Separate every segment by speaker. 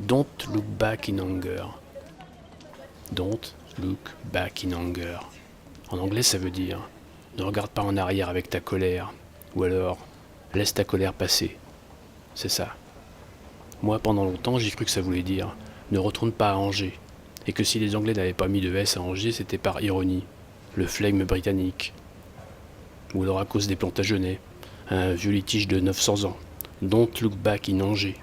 Speaker 1: Don't look back in anger. Don't look back in anger. En anglais, ça veut dire ne regarde pas en arrière avec ta colère. Ou alors, laisse ta colère passer. C'est ça. Moi, pendant longtemps, j'ai cru que ça voulait dire ne retourne pas à Angers. Et que si les Anglais n'avaient pas mis de S à Angers, c'était par ironie. Le flegme britannique. Ou alors à cause des Plantagenets. Un vieux litige de 900 ans. Don't look back in Angers.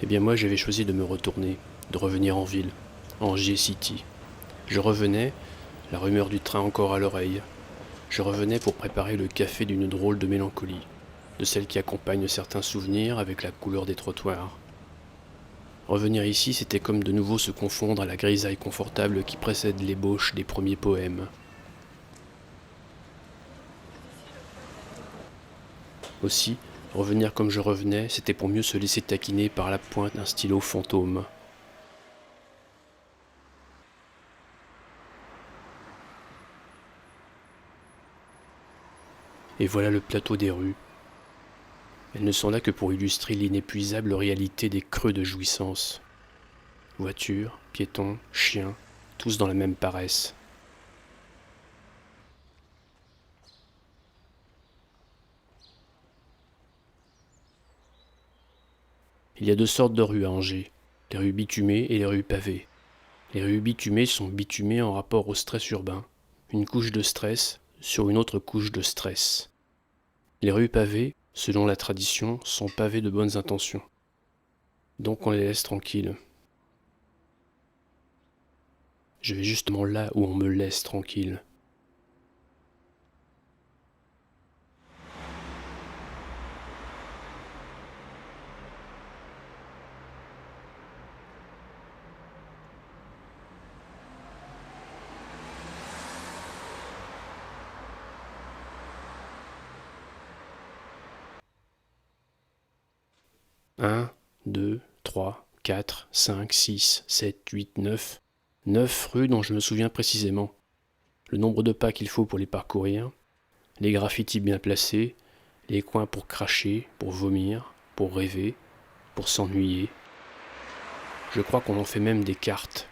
Speaker 1: Eh bien moi, j'avais choisi de me retourner, de revenir en ville, Angers City. Je revenais, la rumeur du train encore à l'oreille. Je revenais pour préparer le café d'une drôle de mélancolie, de celle qui accompagne certains souvenirs avec la couleur des trottoirs. Revenir ici, c'était comme de nouveau se confondre à la grisaille confortable qui précède l'ébauche des premiers poèmes. Aussi, revenir comme je revenais, c'était pour mieux se laisser taquiner par la pointe d'un stylo fantôme. Et voilà le plateau des rues. Elles ne sont là que pour illustrer l'inépuisable réalité des creux de jouissance. Voitures, piétons, chiens, tous dans la même paresse. Il y a deux sortes de rues à Angers, les rues bitumées et les rues pavées. Les rues bitumées sont bitumées en rapport au stress urbain, une couche de stress sur une autre couche de stress. Les rues pavées, selon la tradition, sont pavées de bonnes intentions. Donc on les laisse tranquilles. Je vais justement là où on me laisse tranquille. Un, 2, 3, 4, 5, 6, 7, 8, 9. 9 rues dont je me souviens précisément. Le nombre de pas qu'il faut pour les parcourir, les graffitis bien placés, les coins pour cracher, pour vomir, pour rêver, pour s'ennuyer. Je crois qu'on en fait même des cartes.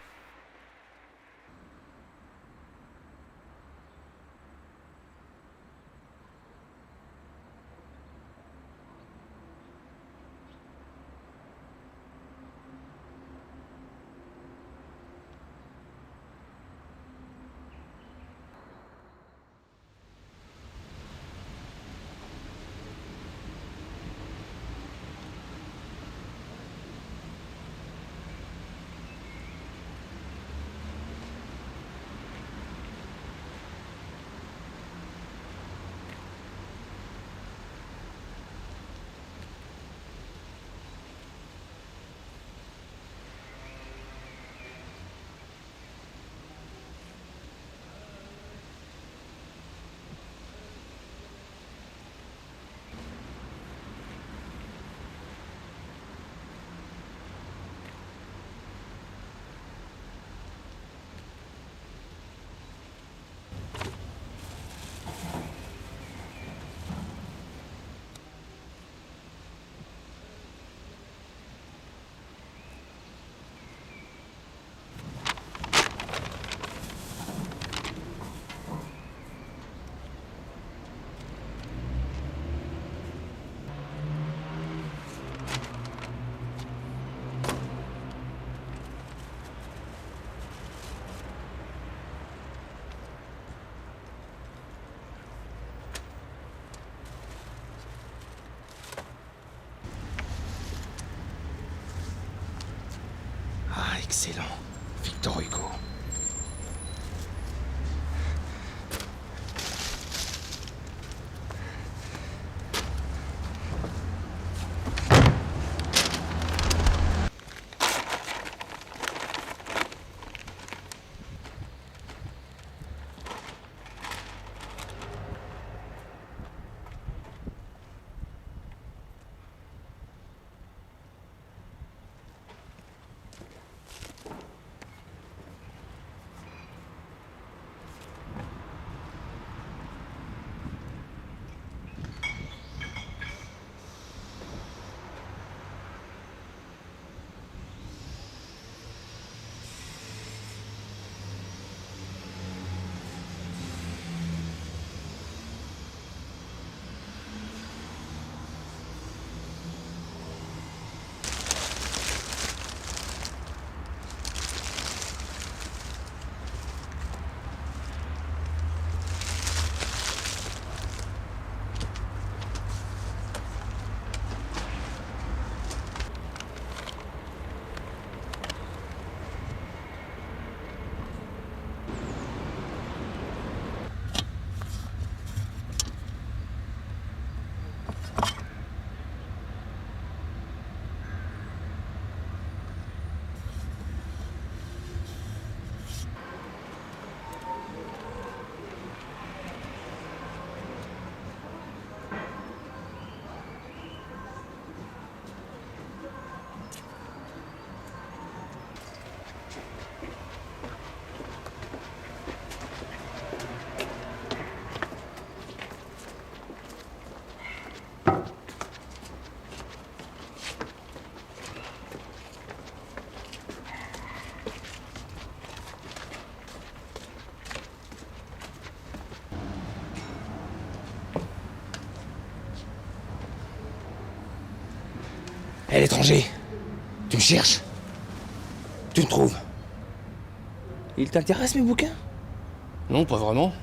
Speaker 2: Ah, excellent. Victor Hugo. Hé, l'étranger, tu me cherches? Tu me trouves? Il t'intéresse mes bouquins?
Speaker 3: Non, pas vraiment.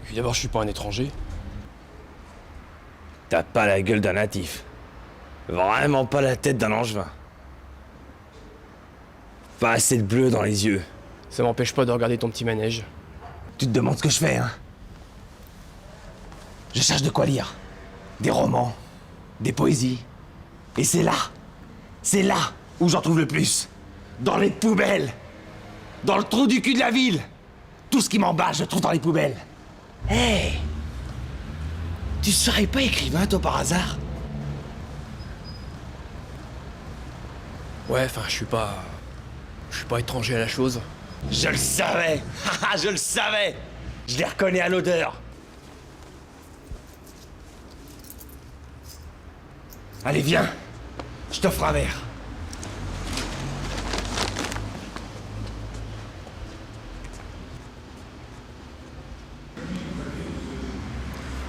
Speaker 3: Puis d'abord, je suis pas un étranger.
Speaker 2: T'as pas la gueule d'un natif. Vraiment pas la tête d'un angevin. Pas assez de bleu dans les yeux.
Speaker 3: Ça m'empêche pas de regarder ton petit manège.
Speaker 2: Tu te demandes ce que je fais, hein? Je cherche de quoi lire. Des romans, des poésies. Et c'est là où j'en trouve le plus. Dans les poubelles. Dans le trou du cul de la ville. Tout ce qui m'emballe, je trouve dans les poubelles. Hé! Tu serais pas écrivain, toi, par hasard?
Speaker 3: Ouais, enfin, je suis pas étranger à la chose.
Speaker 2: Je le savais! Haha, je le savais! Je les reconnais à l'odeur. Allez, viens. Je t'offre un verre.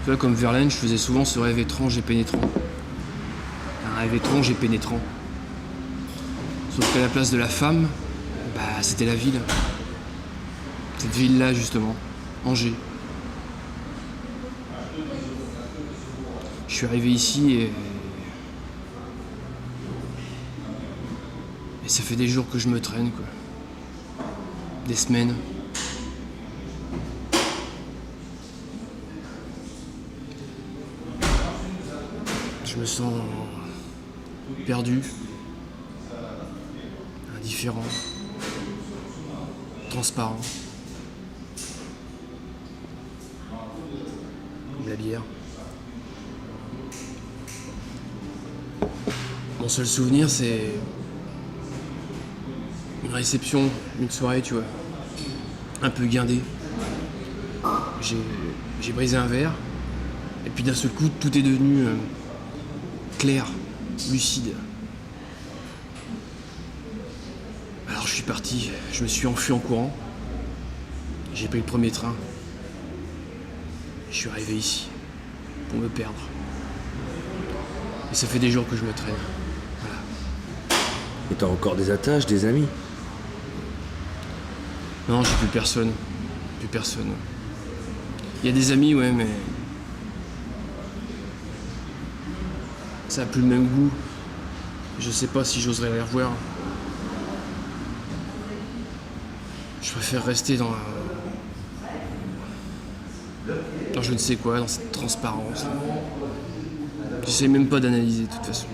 Speaker 3: Tu vois, comme Verlaine, je faisais souvent ce rêve étrange et pénétrant. Un rêve étrange et pénétrant. Sauf qu'à la place de la femme, bah, c'était la ville. Cette ville-là, justement. Angers. Je suis arrivé ici et ça fait des jours que je me traîne, quoi. Des semaines. Je me sens perdu, indifférent, transparent. Comme la bière. Mon seul souvenir, c'est une réception, une soirée, tu vois, un peu guindée. J'ai brisé un verre, et puis d'un seul coup, tout est devenu clair, lucide. Alors je suis parti, je me suis enfui en courant. J'ai pris le premier train. Je suis arrivé ici, pour me perdre. Et ça fait des jours que je me traîne. Voilà.
Speaker 2: Et t'as encore des attaches, des amis?
Speaker 3: Non, j'ai plus personne. Plus personne. Il y a des amis, ouais, mais ça a plus le même goût. Je sais pas si j'oserais les revoir. Je préfère rester dans je ne sais quoi, dans cette transparence. J'essaie même pas d'analyser de toute façon.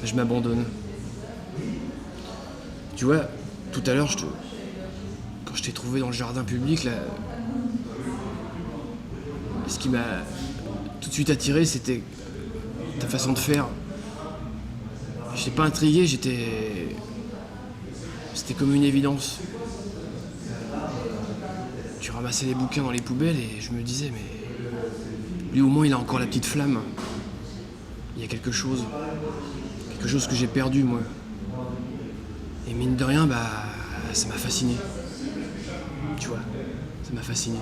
Speaker 3: Je m'abandonne. Tu vois, tout à l'heure, quand je t'ai trouvé dans le jardin public, là, ce qui m'a tout de suite attiré, c'était ta façon de faire. J'étais pas intrigué, c'était comme une évidence. Tu ramassais les bouquins dans les poubelles et je me disais, mais lui au moins il a encore la petite flamme. Il y a quelque chose que j'ai perdu, moi. Et mine de rien, bah, ça m'a fasciné. Tu vois, ça m'a fasciné.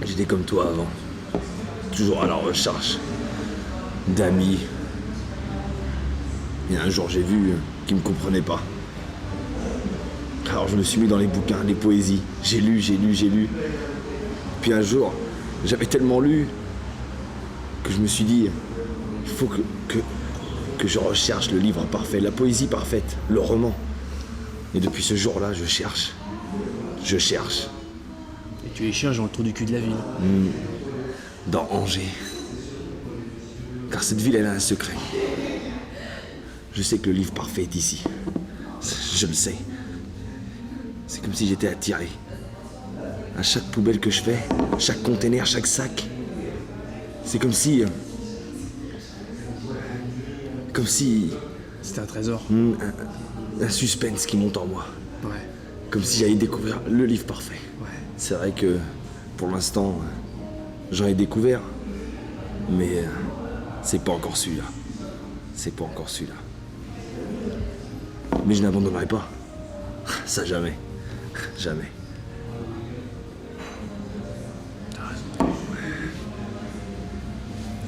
Speaker 2: J'étais comme toi avant. Toujours à la recherche d'amis. Et un jour, j'ai vu qu'ils me comprenaient pas. Alors je me suis mis dans les bouquins, les poésies. J'ai lu. Puis un jour, j'avais tellement lu que je me suis dit, il faut que je recherche le livre parfait, la poésie parfaite, le roman. Et depuis ce jour-là, je cherche.
Speaker 3: Et tu les cherches dans le trou du cul de la ville.
Speaker 2: Dans Angers. Car cette ville, elle a un secret. Je sais que le livre parfait est ici. Je le sais. C'est comme si j'étais attiré. À chaque poubelle que je fais, chaque container, chaque sac. C'est comme si...
Speaker 3: C'était un trésor.
Speaker 2: un suspense qui monte en moi.
Speaker 3: Ouais.
Speaker 2: Comme si j'allais découvrir le livre parfait.
Speaker 3: Ouais.
Speaker 2: C'est vrai que, pour l'instant, j'en ai découvert. Mais c'est pas encore celui-là. Mais je n'abandonnerai pas. Ça, jamais.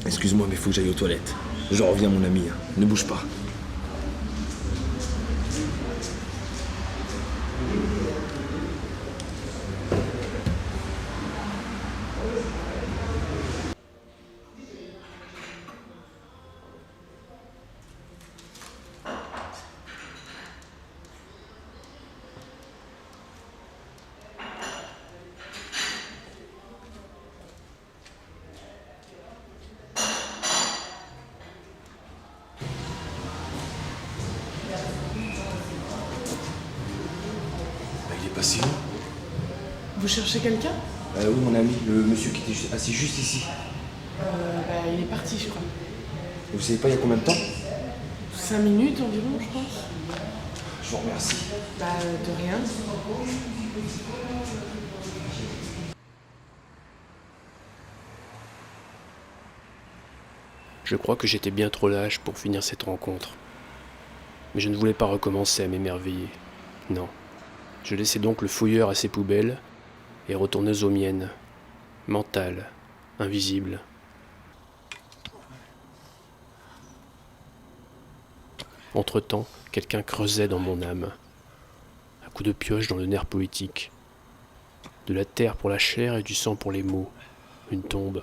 Speaker 2: Excuse-moi, mais faut que j'aille aux toilettes. Je reviens, mon ami. Hein. Ne bouge pas. Il est passé où?
Speaker 4: Vous cherchez quelqu'un?
Speaker 2: Oui, mon ami, le monsieur qui était assis juste ici.
Speaker 4: Il est parti, je crois.
Speaker 2: Et vous savez pas il y a combien de temps?
Speaker 4: 5 minutes environ, je pense.
Speaker 2: Je vous remercie.
Speaker 4: De rien.
Speaker 1: Je crois que j'étais bien trop lâche pour finir cette rencontre. Mais je ne voulais pas recommencer à m'émerveiller. Non. Je laissais donc le fouilleur à ses poubelles et retournais aux miennes, mentales, invisibles. Entre-temps, quelqu'un creusait dans mon âme, à coups de pioche dans le nerf poétique. De la terre pour la chair et du sang pour les mots. Une tombe.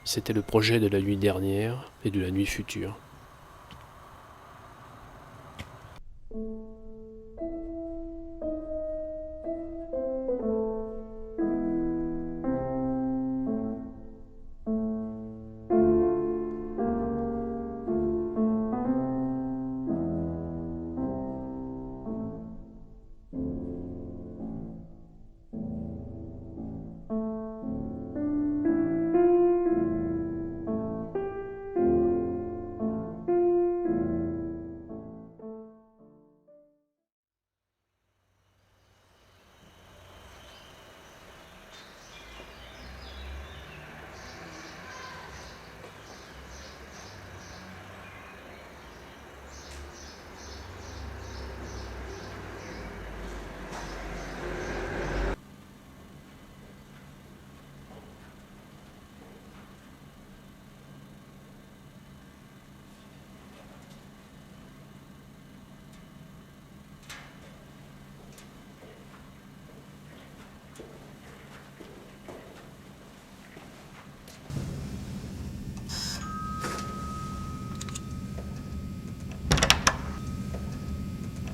Speaker 1: C'était le projet de la nuit dernière et de la nuit future.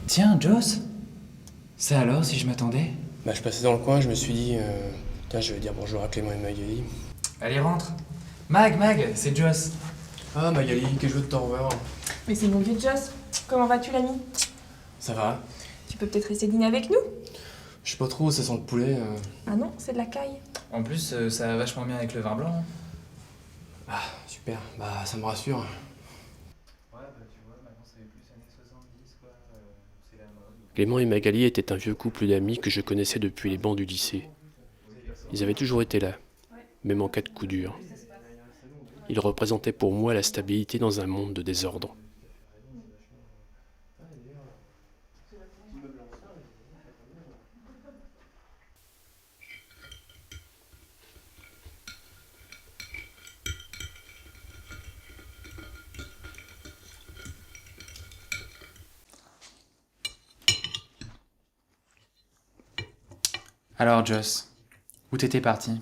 Speaker 5: Tiens, Joss. Ça alors, si je m'attendais?
Speaker 3: Je passais dans le coin, je me suis dit, tiens, je vais dire bonjour à Clément et Magali.
Speaker 5: Allez, rentre. Mag, c'est Joss.
Speaker 3: Ah, Magali, quel jeu de te revoir.
Speaker 6: Mais c'est mon vieux Joss. Comment vas-tu, l'ami?
Speaker 3: Ça va?
Speaker 6: Tu peux peut-être rester dîner avec nous?
Speaker 3: Je sais pas trop, ça sent le poulet.
Speaker 6: Ah non, c'est de la caille.
Speaker 5: En plus, ça va vachement bien avec le vin blanc. Hein.
Speaker 3: Ah, super, ça me rassure.
Speaker 5: Ouais, tu vois, maintenant ça fait plus années 70, quoi. C'est la mode.
Speaker 1: Clément et Magali étaient un vieux couple d'amis que je connaissais depuis les bancs du lycée. Ils avaient toujours été là, même en cas de coup dur. Ils représentaient pour moi la stabilité dans un monde de désordre.
Speaker 5: Alors, Joss, où t'étais parti?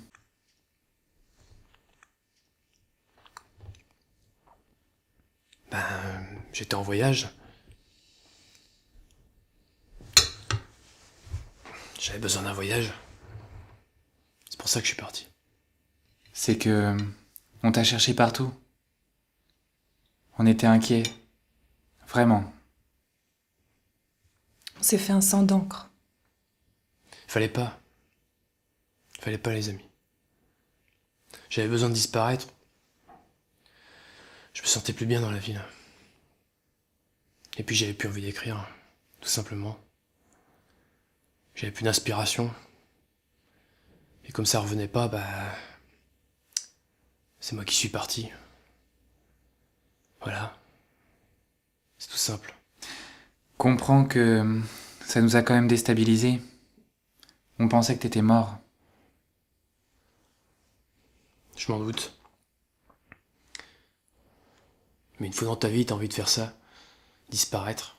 Speaker 1: J'étais en voyage. J'avais besoin d'un voyage. C'est pour ça que je suis parti.
Speaker 5: C'est que... on t'a cherché partout. On était inquiets. Vraiment.
Speaker 6: On s'est fait un sang d'encre.
Speaker 1: Fallait pas, les amis. J'avais besoin de disparaître. Je me sentais plus bien dans la ville. Et puis j'avais plus envie d'écrire, tout simplement. J'avais plus d'inspiration. Et comme ça revenait pas, c'est moi qui suis parti. Voilà. C'est tout simple.
Speaker 5: Comprends que ça nous a quand même déstabilisés. On pensait que t'étais mort.
Speaker 1: Je m'en doute.
Speaker 3: Mais une fois dans ta vie, t'as envie de faire ça. Disparaître.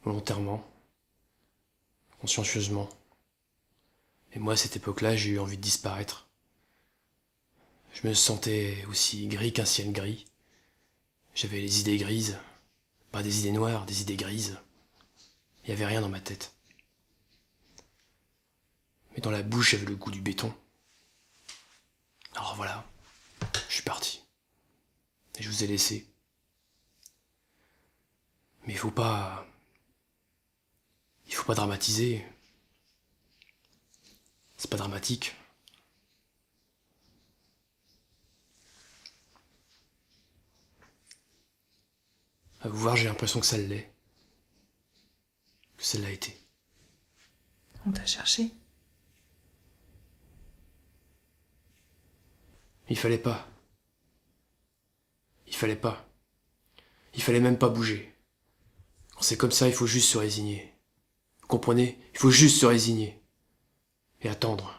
Speaker 3: Volontairement. Consciencieusement. Et moi, à cette époque-là, j'ai eu envie de disparaître. Je me sentais aussi gris qu'un ciel gris. J'avais les idées grises. Pas des idées noires, des idées grises. Il y avait rien dans ma tête. Mais dans la bouche, j'avais le goût du béton. Alors voilà, je suis parti. Et je vous ai laissé. Mais il faut pas dramatiser. C'est pas dramatique. À vous voir, j'ai l'impression que ça l'est. Que ça l'a été.
Speaker 6: On t'a cherché.
Speaker 3: Il fallait pas. Il fallait pas. Il fallait même pas bouger. Quand c'est comme ça, il faut juste se résigner. Vous comprenez? Il faut juste se résigner. Et attendre.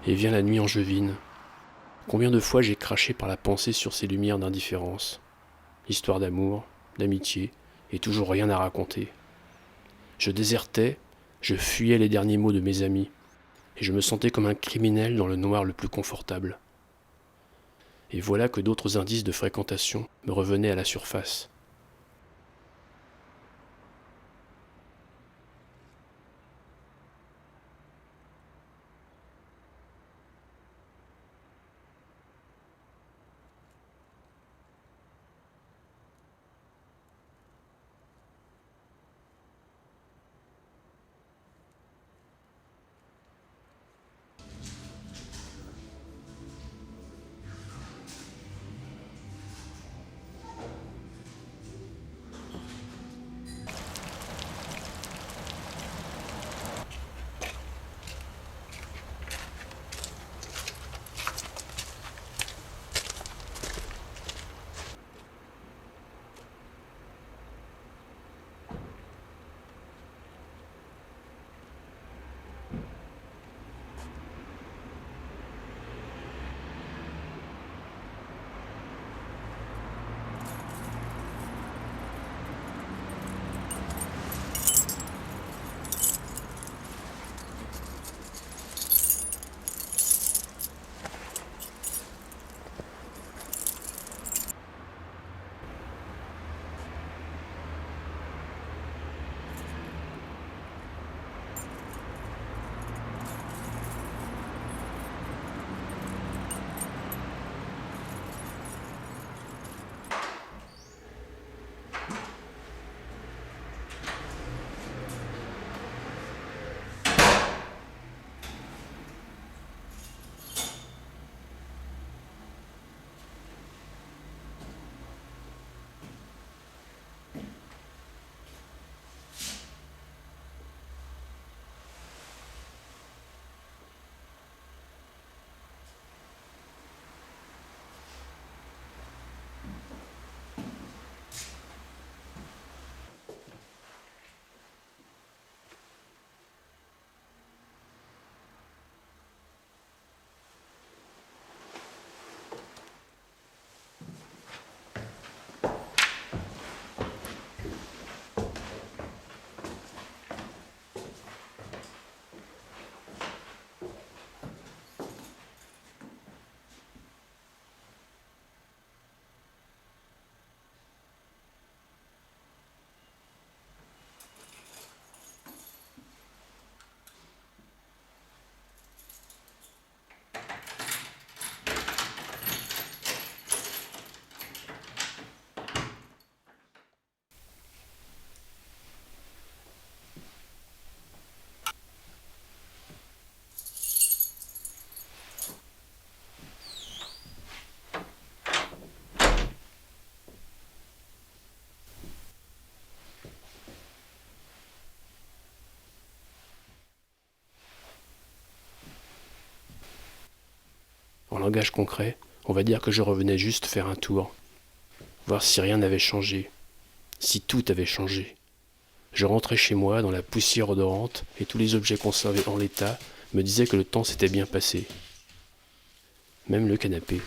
Speaker 3: Et vient la nuit angevine. Combien de fois j'ai craché par la pensée sur ces lumières d'indifférence. Histoire d'amour, d'amitié, et toujours rien à raconter. Je désertais, je fuyais les derniers mots de mes amis, et je me sentais comme un criminel dans le noir le plus confortable. Et voilà que d'autres indices de fréquentation me revenaient à la surface.
Speaker 1: En langage concret, on va dire que je revenais juste faire un tour, voir si rien n'avait changé, si tout avait changé. Je rentrais chez moi dans la poussière odorante et tous les objets conservés en l'état me disaient que le temps s'était bien passé. Même le canapé.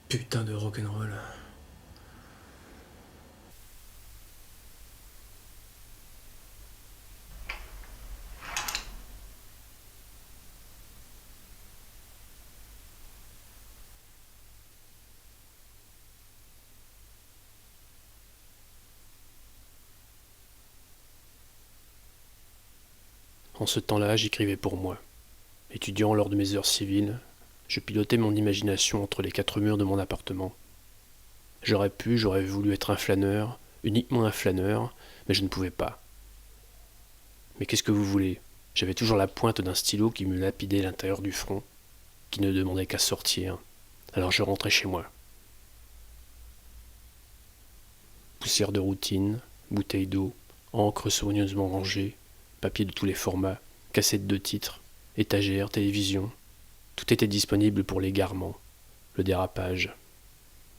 Speaker 3: Putain de rock'n'roll.
Speaker 1: En ce temps-là, j'écrivais pour moi. Étudiant lors de mes heures civiles, je pilotais mon imagination entre les quatre murs de mon appartement. J'aurais voulu être un flâneur, uniquement un flâneur, mais je ne pouvais pas. Mais qu'est-ce que vous voulez? J'avais toujours la pointe d'un stylo qui me lapidait l'intérieur du front, qui ne demandait qu'à sortir. Alors je rentrais chez moi. Poussière de routine, bouteille d'eau, encre soigneusement rangée, papier de tous les formats, cassettes de titres, étagères, télévision. Tout était disponible pour l'égarement, le dérapage.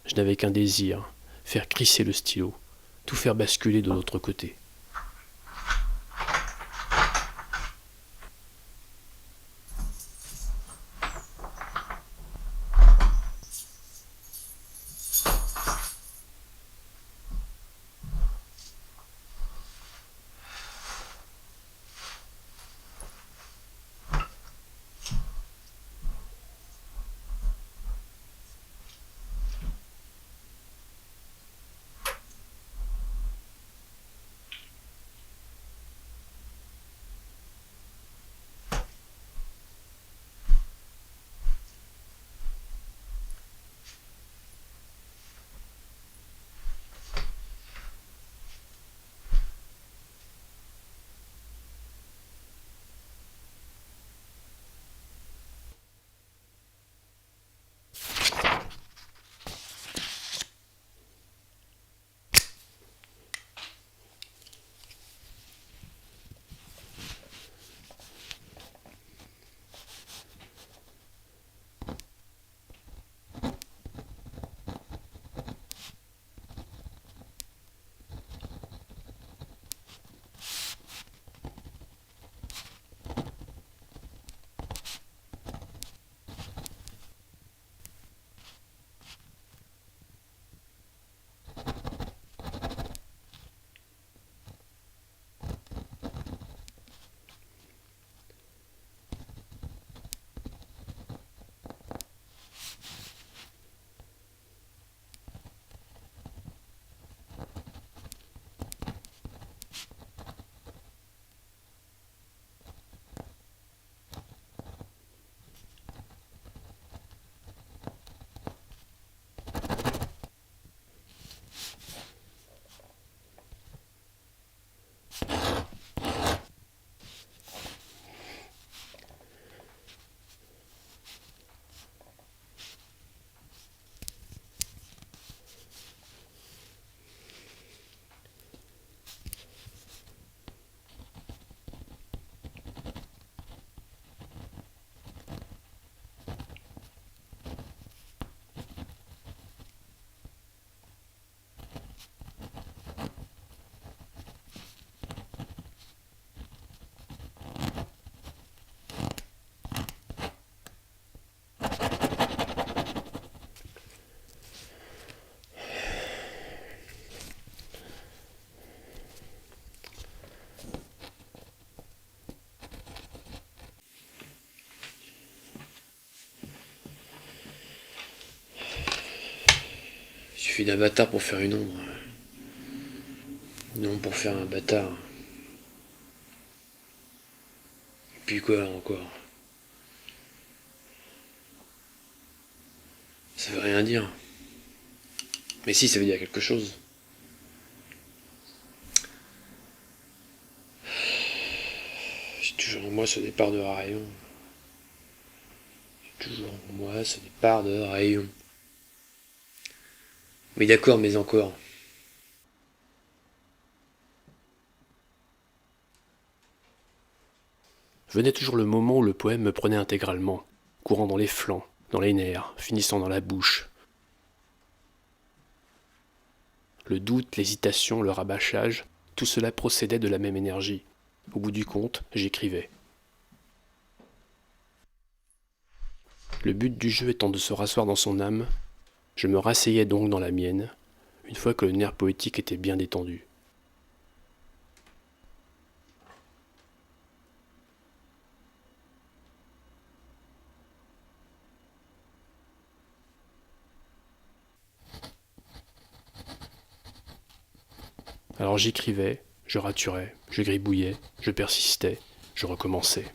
Speaker 1: Je n'avais qu'un désir, faire crisser le stylo, tout faire basculer de l'autre côté. suffit d'un bâtard pour faire une ombre. Une ombre pour faire un bâtard. Et puis quoi encore? Ça veut rien dire. Mais si, ça veut dire quelque chose. J'ai toujours en moi ce départ de rayon. J'ai toujours en moi ce départ de rayon. Oui d'accord, mais encore. Venait toujours le moment où le poème me prenait intégralement, courant dans les flancs, dans les nerfs, finissant dans la bouche. Le doute, l'hésitation, le rabâchage, tout cela procédait de la même énergie. Au bout du compte, j'écrivais. Le but du jeu étant de se rasseoir dans son âme, je me rasseyais donc dans la mienne, une fois que le nerf poétique était bien détendu. Alors j'écrivais, je raturais, je gribouillais, je persistais, je recommençais.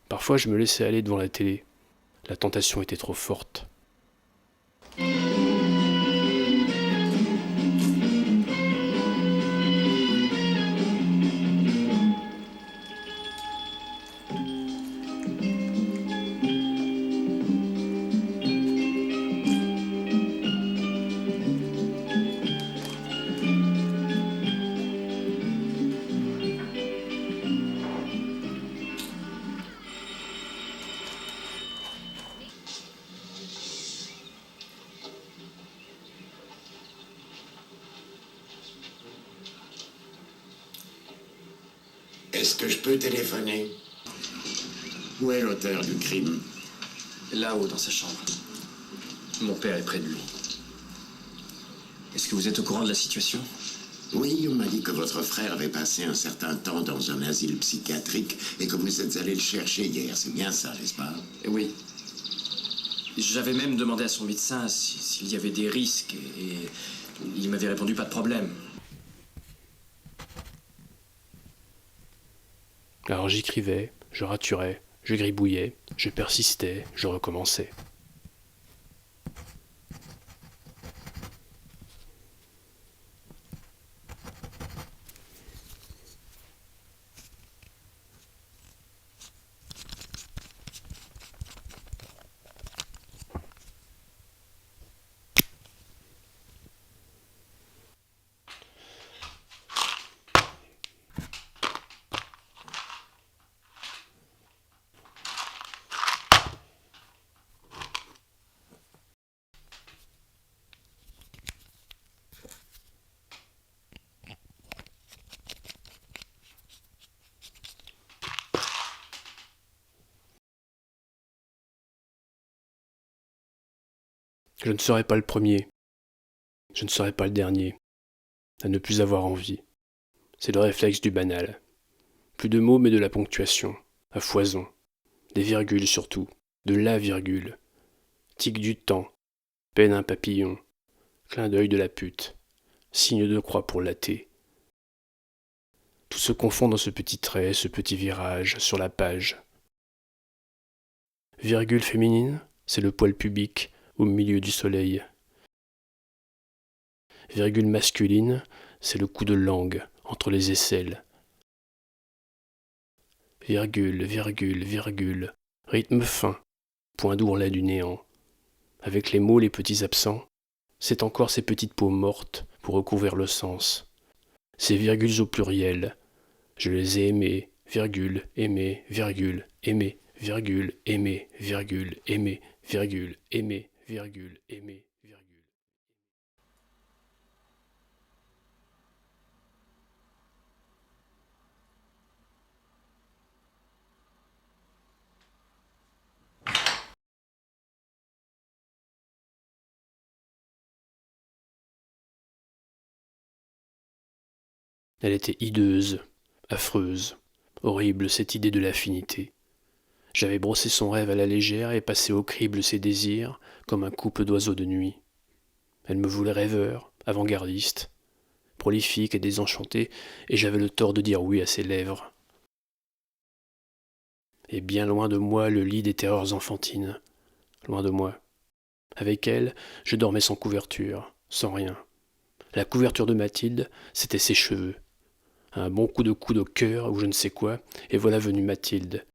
Speaker 1: Parfois je me laissais aller devant la télé. La tentation était trop forte.
Speaker 7: Est-ce que je peux téléphoner? Où est l'auteur du crime?
Speaker 8: Là-haut, dans sa chambre. Mon père est près de lui. Est-ce que vous êtes au courant de la situation?
Speaker 7: Oui, on m'a dit que votre frère avait passé un certain temps dans un asile psychiatrique et que vous êtes allé le chercher hier. C'est bien ça, n'est-ce pas?
Speaker 8: Oui. J'avais même demandé à son médecin s'il y avait des risques et il m'avait répondu pas de problème.
Speaker 1: Alors j'écrivais, je raturais, je gribouillais, je persistais, je recommençais. Je ne serai pas le premier, je ne serai pas le dernier, à ne plus avoir envie. C'est le réflexe du banal. Plus de mots mais de la ponctuation, à foison. Des virgules surtout, de la virgule. Tic du temps, peine un papillon, clin d'œil de la pute, signe de croix pour l'athée. Tout se confond dans ce petit trait, ce petit virage, sur la page. Virgule féminine, c'est le poil pubique au milieu du soleil. Virgule masculine, c'est le coup de langue entre les aisselles. Virgule, virgule, virgule, rythme fin, point d'ourlet du néant. Avec les mots les petits absents, c'est encore ces petites peaux mortes pour recouvrir le sens. Ces virgules au pluriel, je les ai aimées, virgule, aimé, virgule, aimé, virgule, aimé, virgule, aimé, virgule, aimé, virgule, aimé. Elle était hideuse, affreuse, horrible cette idée de l'affinité. J'avais brossé son rêve à la légère et passé au crible ses désirs comme un couple d'oiseaux de nuit. Elle me voulait rêveur, avant-gardiste, prolifique et désenchanté, et j'avais le tort de dire oui à ses lèvres. Et bien loin de moi le lit des terreurs enfantines, loin de moi. Avec elle, je dormais sans couverture, sans rien. La couverture de Mathilde, c'était ses cheveux. Un bon coup de coude au cœur ou je ne sais quoi, et voilà venue Mathilde.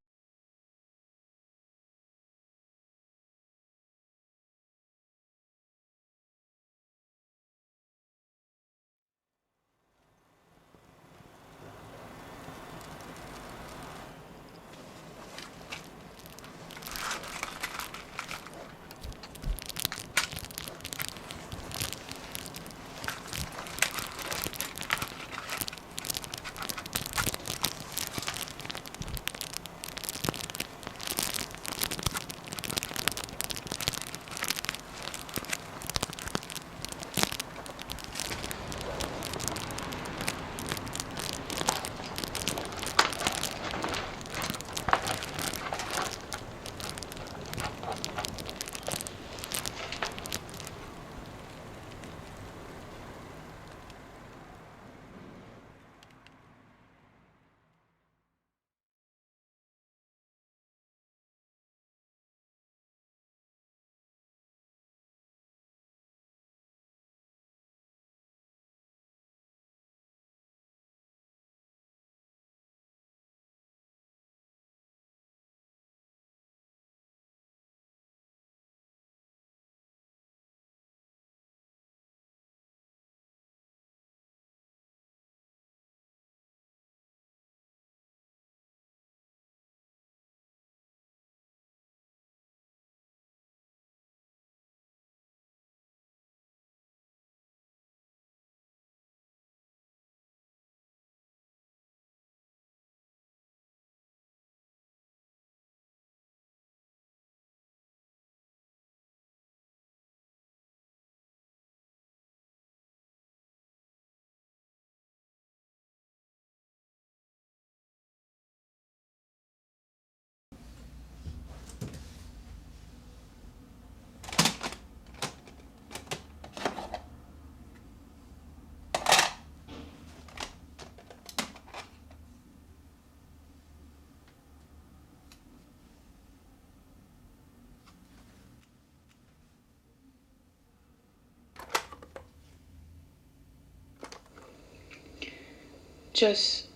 Speaker 9: Joss,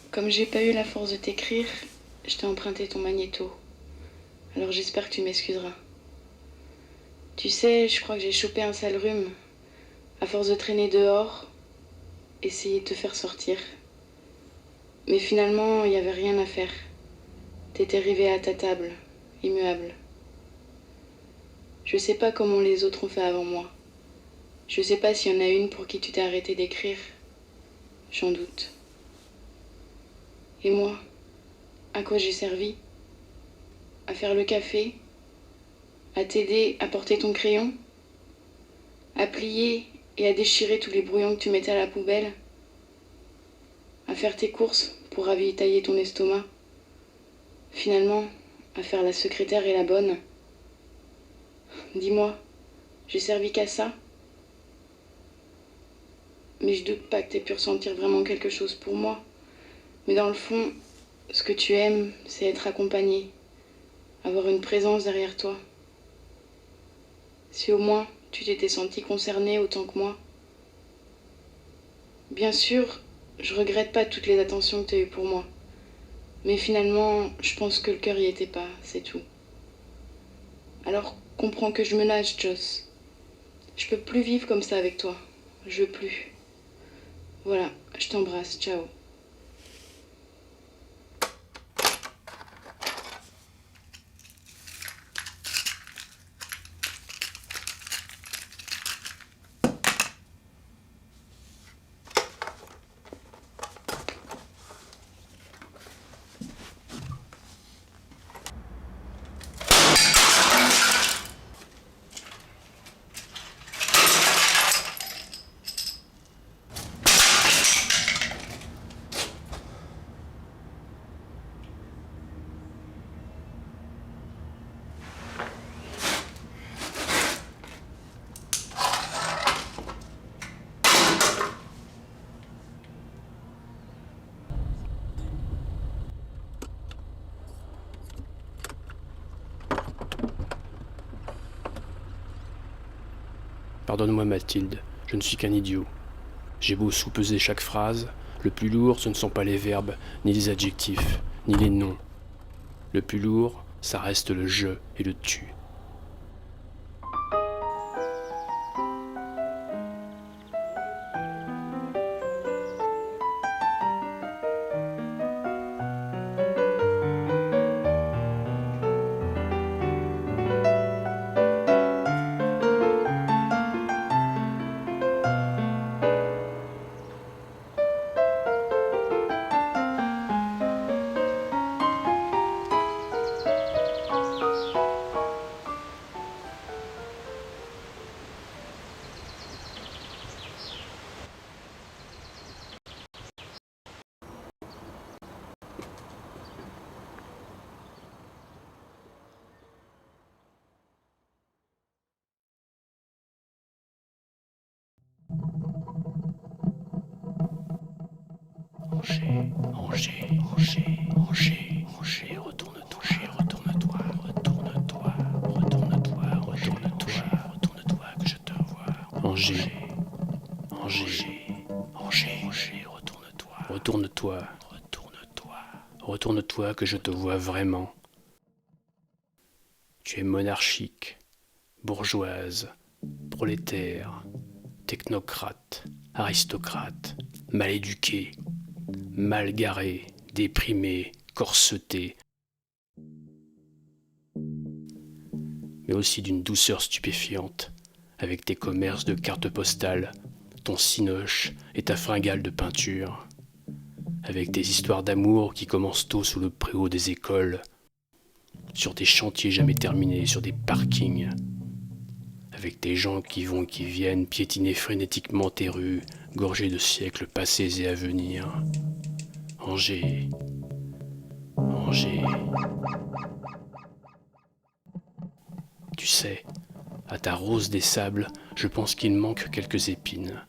Speaker 9: comme j'ai pas eu la force de t'écrire, je t'ai emprunté ton magnéto. Alors j'espère que tu m'excuseras. Tu sais, je crois que j'ai chopé un sale rhume. À force de traîner dehors, essayer de te faire sortir. Mais finalement, il n'y avait rien à faire. T'étais arrivé à ta table, immuable. Je sais pas comment les autres ont fait avant moi. Je sais pas s'il y en a une pour qui tu t'es arrêté d'écrire. J'en doute. Et moi, à quoi j'ai servi? À faire le café? À t'aider à porter ton crayon? À plier et à déchirer tous les brouillons que tu mettais à la poubelle? À faire tes courses pour ravitailler ton estomac? Finalement, à faire la secrétaire et la bonne? Dis-moi, j'ai servi qu'à ça? Mais je doute pas que t'aies pu ressentir vraiment quelque chose pour moi. Mais dans le fond, ce que tu aimes, c'est être accompagné, avoir une présence derrière toi. Si au moins tu t'étais senti concerné autant que moi. Bien sûr, je regrette pas toutes les attentions que t'as eues pour moi. Mais finalement, je pense que le cœur y était pas, c'est tout. Alors comprends que je me lâche, Joss. Je peux plus vivre comme ça avec toi. Je veux plus. Voilà, je t'embrasse, ciao.
Speaker 1: Pardonne-moi Mathilde, je ne suis qu'un idiot. J'ai beau sous-peser chaque phrase, le plus lourd ce ne sont pas les verbes, ni les adjectifs, ni les noms. Le plus lourd, ça reste le je et le tu. Angers, retourne-toi, que je te vois. Angers, retourne-toi, que je te vois vraiment. Tu es monarchique, bourgeoise, prolétaire, technocrate, aristocrate, mal éduqué, mal garé, déprimé, corseté, mais aussi d'une douceur stupéfiante, avec tes commerces de cartes postales, ton cinoche et ta fringale de peinture, avec tes histoires d'amour qui commencent tôt sous le préau des écoles, sur des chantiers jamais terminés, sur des parkings, avec des gens qui vont et qui viennent piétiner frénétiquement tes rues, gorgées de siècles passés et à venir. Angers. Tu sais, à ta rose des sables, je pense qu'il manque quelques épines.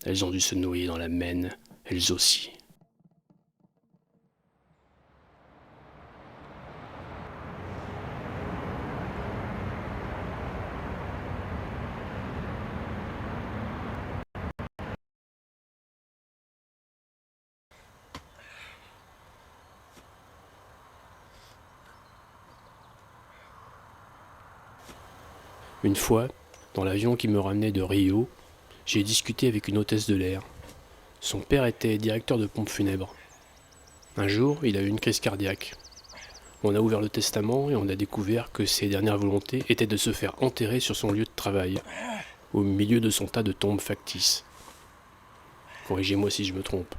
Speaker 1: Elles ont dû se noyer dans la Maine, elles aussi. Une fois, dans l'avion qui me ramenait de Rio, j'ai discuté avec une hôtesse de l'air. Son père était directeur de pompes funèbres. Un jour, il a eu une crise cardiaque. On a ouvert le testament et on a découvert que ses dernières volontés étaient de se faire enterrer sur son lieu de travail, au milieu de son tas de tombes factices. Corrigez-moi si je me trompe.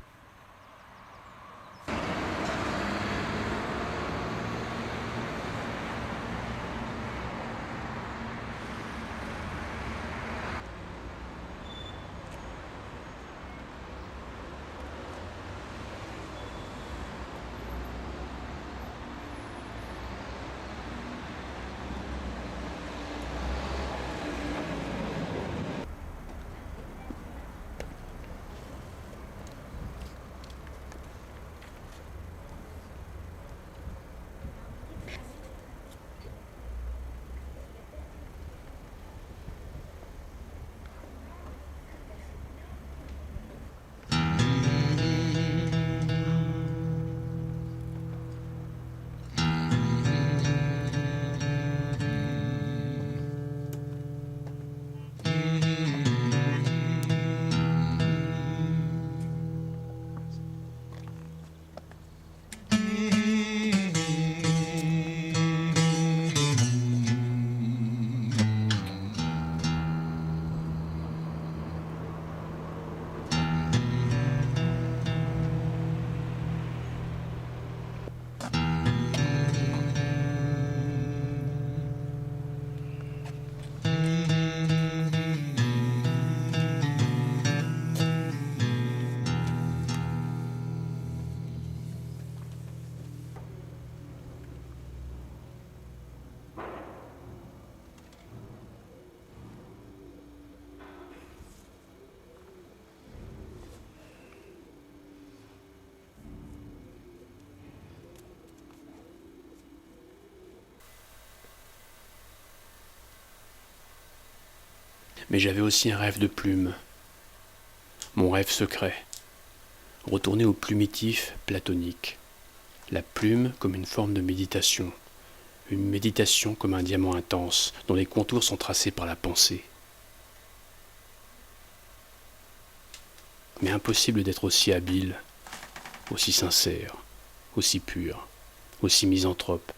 Speaker 1: Mais j'avais aussi un rêve de plume. Mon rêve secret. Retourner au plumitif platonique. La plume comme une forme de méditation. Une méditation comme un diamant intense, dont les contours sont tracés par la pensée. Mais impossible d'être aussi habile, aussi sincère, aussi pur, aussi misanthrope.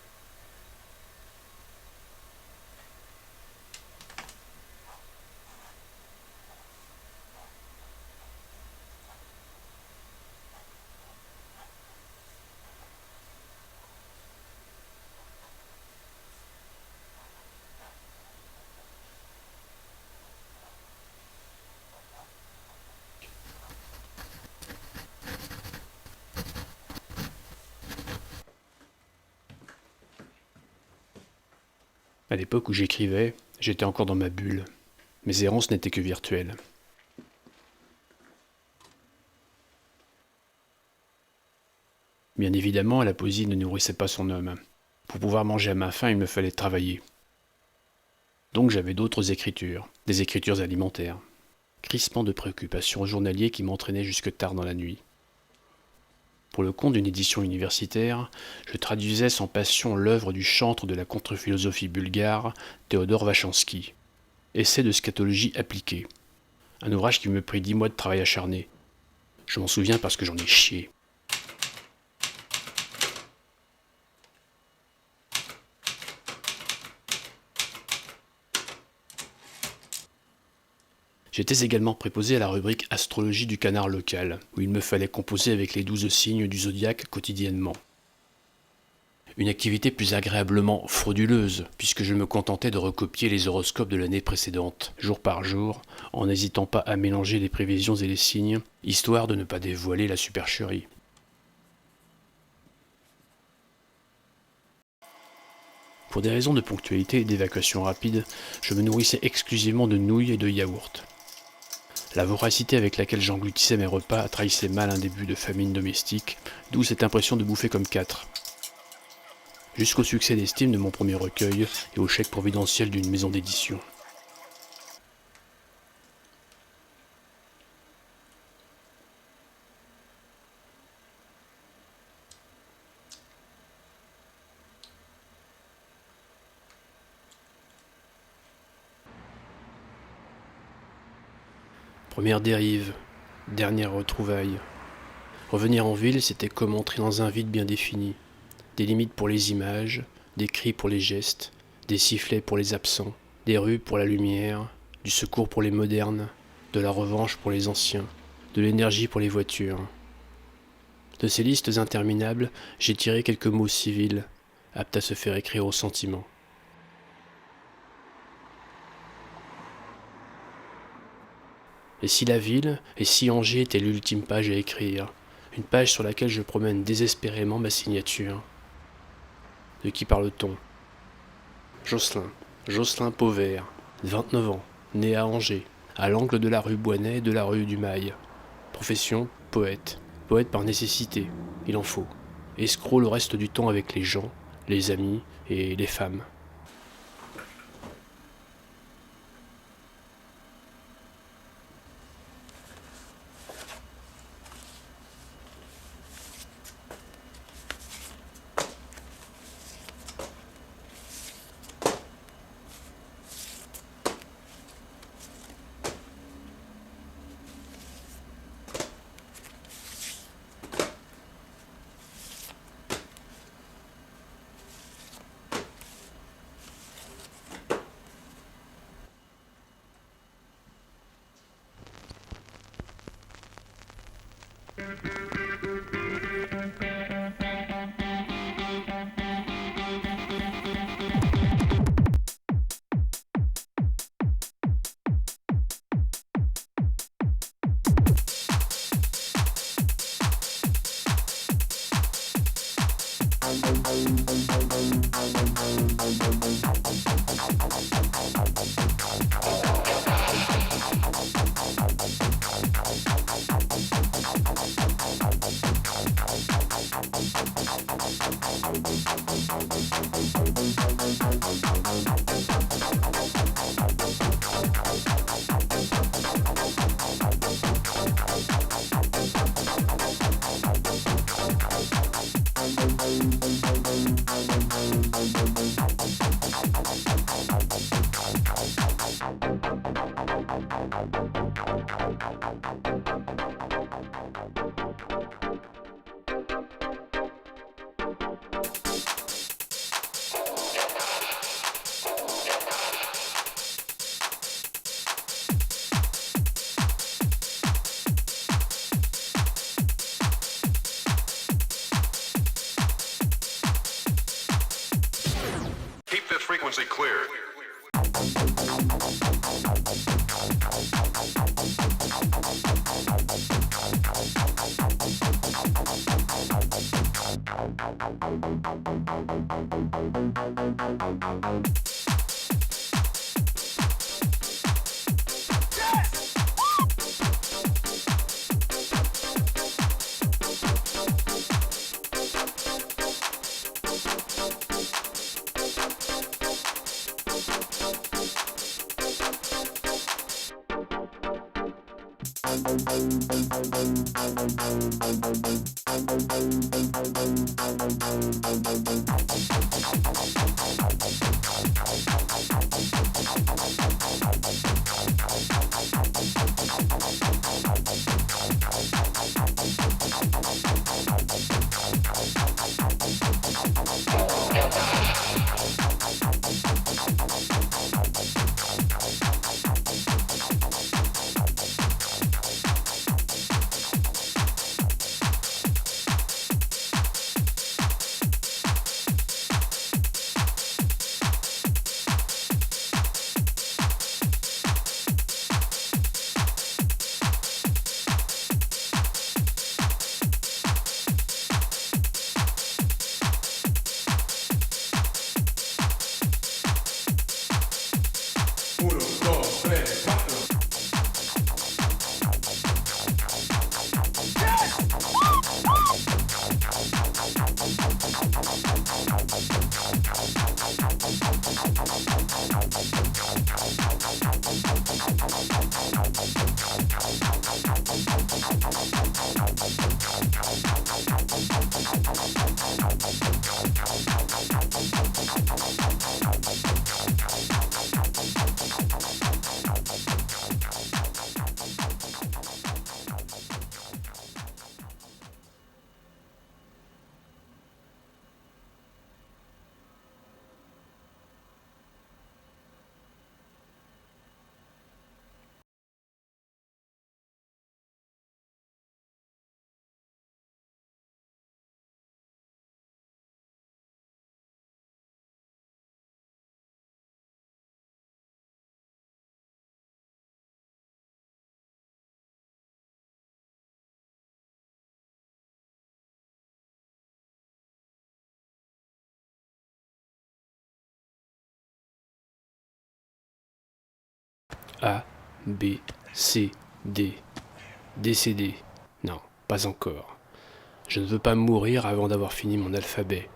Speaker 1: À l'époque où j'écrivais, j'étais encore dans ma bulle. Mes errances n'étaient que virtuelles. Bien évidemment, la poésie ne nourrissait pas son homme. Pour pouvoir manger à ma faim, il me fallait travailler. Donc j'avais d'autres écritures, des écritures alimentaires. Crispement de préoccupations journaliers qui m'entraînaient jusque tard dans la nuit. Pour le compte d'une édition universitaire, je traduisais sans passion l'œuvre du chantre de la contre-philosophie bulgare, Théodore Vachansky, Essai de scatologie appliquée. Un ouvrage qui me prit 10 mois de travail acharné. Je m'en souviens parce que j'en ai chié. J'étais également préposé à la rubrique astrologie du canard local, où il me fallait composer avec les 12 signes du zodiaque quotidiennement. Une activité plus agréablement frauduleuse, puisque je me contentais de recopier les horoscopes de l'année précédente, jour par jour, en n'hésitant pas à mélanger les prévisions et les signes, histoire de ne pas dévoiler la supercherie. Pour des raisons de ponctualité et d'évacuation rapide, je me nourrissais exclusivement de nouilles et de yaourts. La voracité avec laquelle j'engloutissais mes repas trahissait mal un début de famine domestique, d'où cette impression de bouffer comme 4. Jusqu'au succès d'estime de mon premier recueil et au chèque providentiel d'une maison d'édition. Première dérive, dernière retrouvaille. Revenir en ville, c'était comme entrer dans un vide bien défini. Des limites pour les images, des cris pour les gestes, des sifflets pour les absents, des rues pour la lumière, du secours pour les modernes, de la revanche pour les anciens, de l'énergie pour les voitures. De ces listes interminables, j'ai tiré quelques mots civils, aptes à se faire écrire au sentiment. Et si la ville, et si Angers était l'ultime page à écrire, une page sur laquelle je promène désespérément ma signature. De qui parle-t-on? Jocelyn Pauvert, 29 ans, né à Angers, à l'angle de la rue Boinet et de la rue du Mail. Profession, poète. Poète par nécessité, il en faut. Escroc le reste du temps avec les gens, les amis et les femmes.
Speaker 10: Keep this frequency clear.
Speaker 1: A, B, C, D. Décédé. Non, pas encore. Je ne veux pas mourir avant d'avoir fini mon alphabet.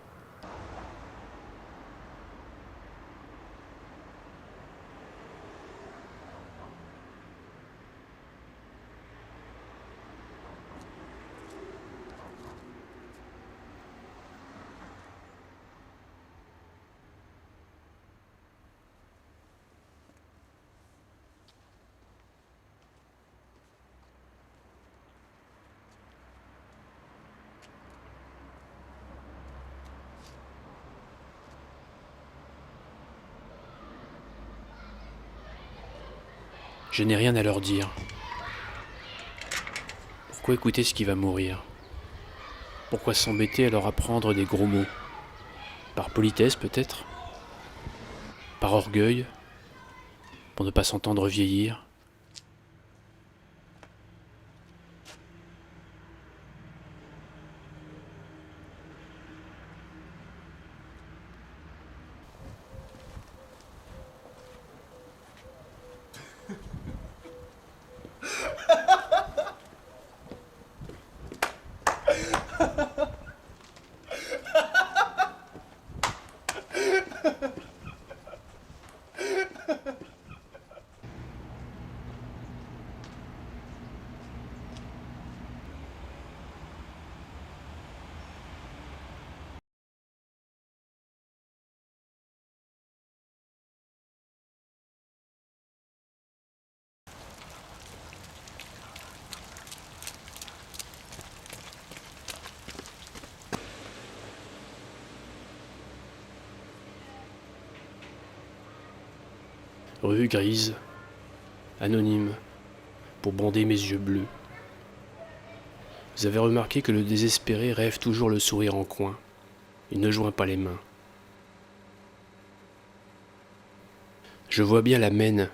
Speaker 1: Je n'ai rien à leur dire. Pourquoi écouter ce qui va mourir? Pourquoi s'embêter à leur apprendre des gros mots? Par politesse peut-être? Par orgueil? Pour ne pas s'entendre vieillir? Rue grise, anonyme, pour bander mes yeux bleus. Vous avez remarqué que le désespéré rêve toujours le sourire en coin. Il ne joint pas les mains. Je vois bien la Maine.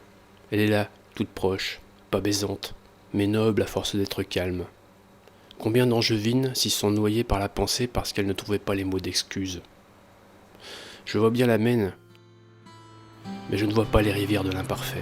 Speaker 1: Elle est là, toute proche, pas baisante, mais noble à force d'être calme. Combien d'angevines s'y sont noyées par la pensée parce qu'elles ne trouvaient pas les mots d'excuse. Je vois bien la Maine, mais je ne vois pas les rivières de l'imparfait.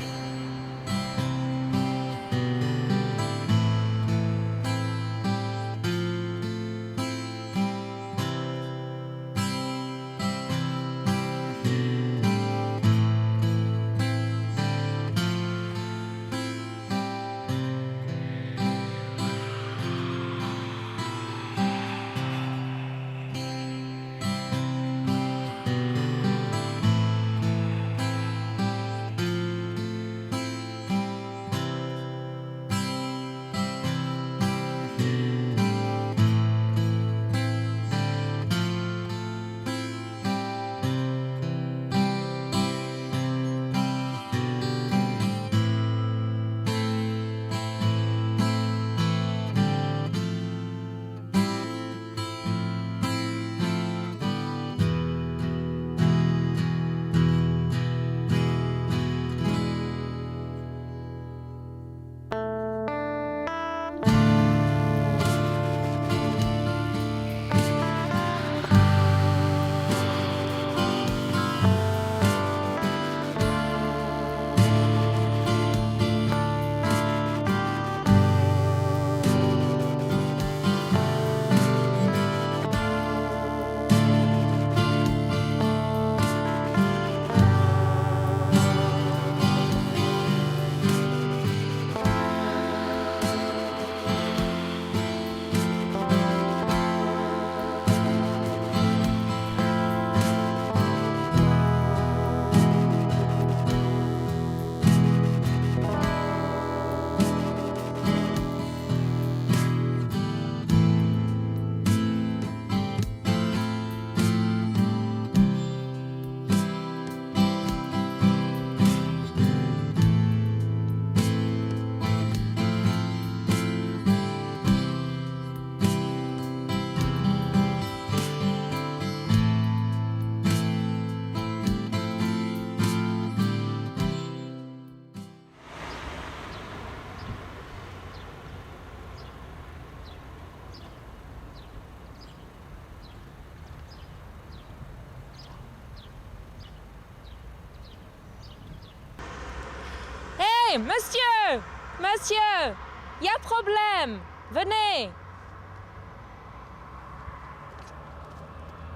Speaker 11: Hey, monsieur! Monsieur! Y a problème! Venez!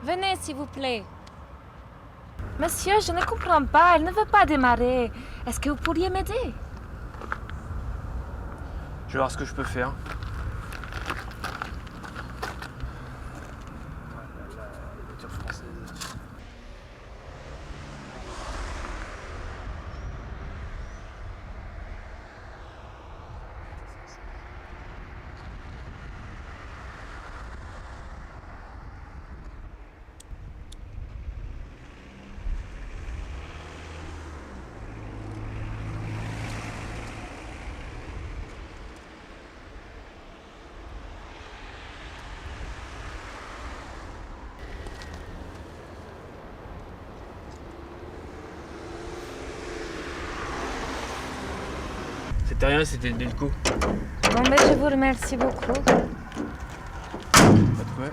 Speaker 11: Venez, s'il vous plaît. Monsieur, je ne comprends pas. Elle ne veut pas démarrer. Est-ce que vous pourriez m'aider?
Speaker 3: Je vais voir ce que je peux faire. C'était rien, c'était Delco.
Speaker 11: Bon, ben, je vous remercie beaucoup.
Speaker 3: Pas de quoi.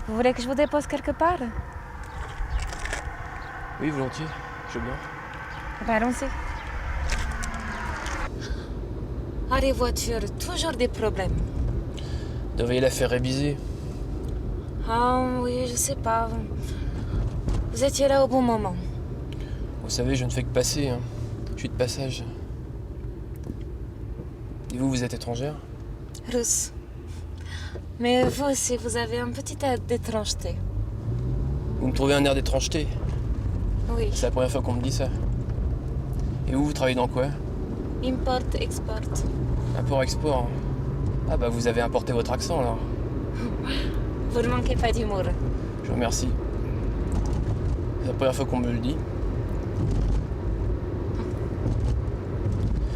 Speaker 11: Vous voulez que je vous dépose quelque part?
Speaker 3: Oui, volontiers. Je veux bien.
Speaker 11: Ben, allons-y. Ah, les voitures, toujours des problèmes.
Speaker 3: Devriez la faire réviser.
Speaker 11: Ah oui, je sais pas. Vous étiez là au bon moment.
Speaker 3: Vous savez, je ne fais que passer. Hein. Je suis de passage. Et vous, vous êtes étrangère?
Speaker 11: Russe. Mais vous aussi, vous avez un petit air d'étrangeté.
Speaker 3: Vous me trouvez un air d'étrangeté?
Speaker 11: Oui.
Speaker 3: C'est la première fois qu'on me dit ça. Et vous travaillez dans quoi?
Speaker 11: Import, export.
Speaker 3: Import-export. Hein. Ah bah vous avez importé votre accent alors.
Speaker 11: Vous ne manquez pas d'humour.
Speaker 3: Je vous remercie. C'est la première fois qu'on me le dit.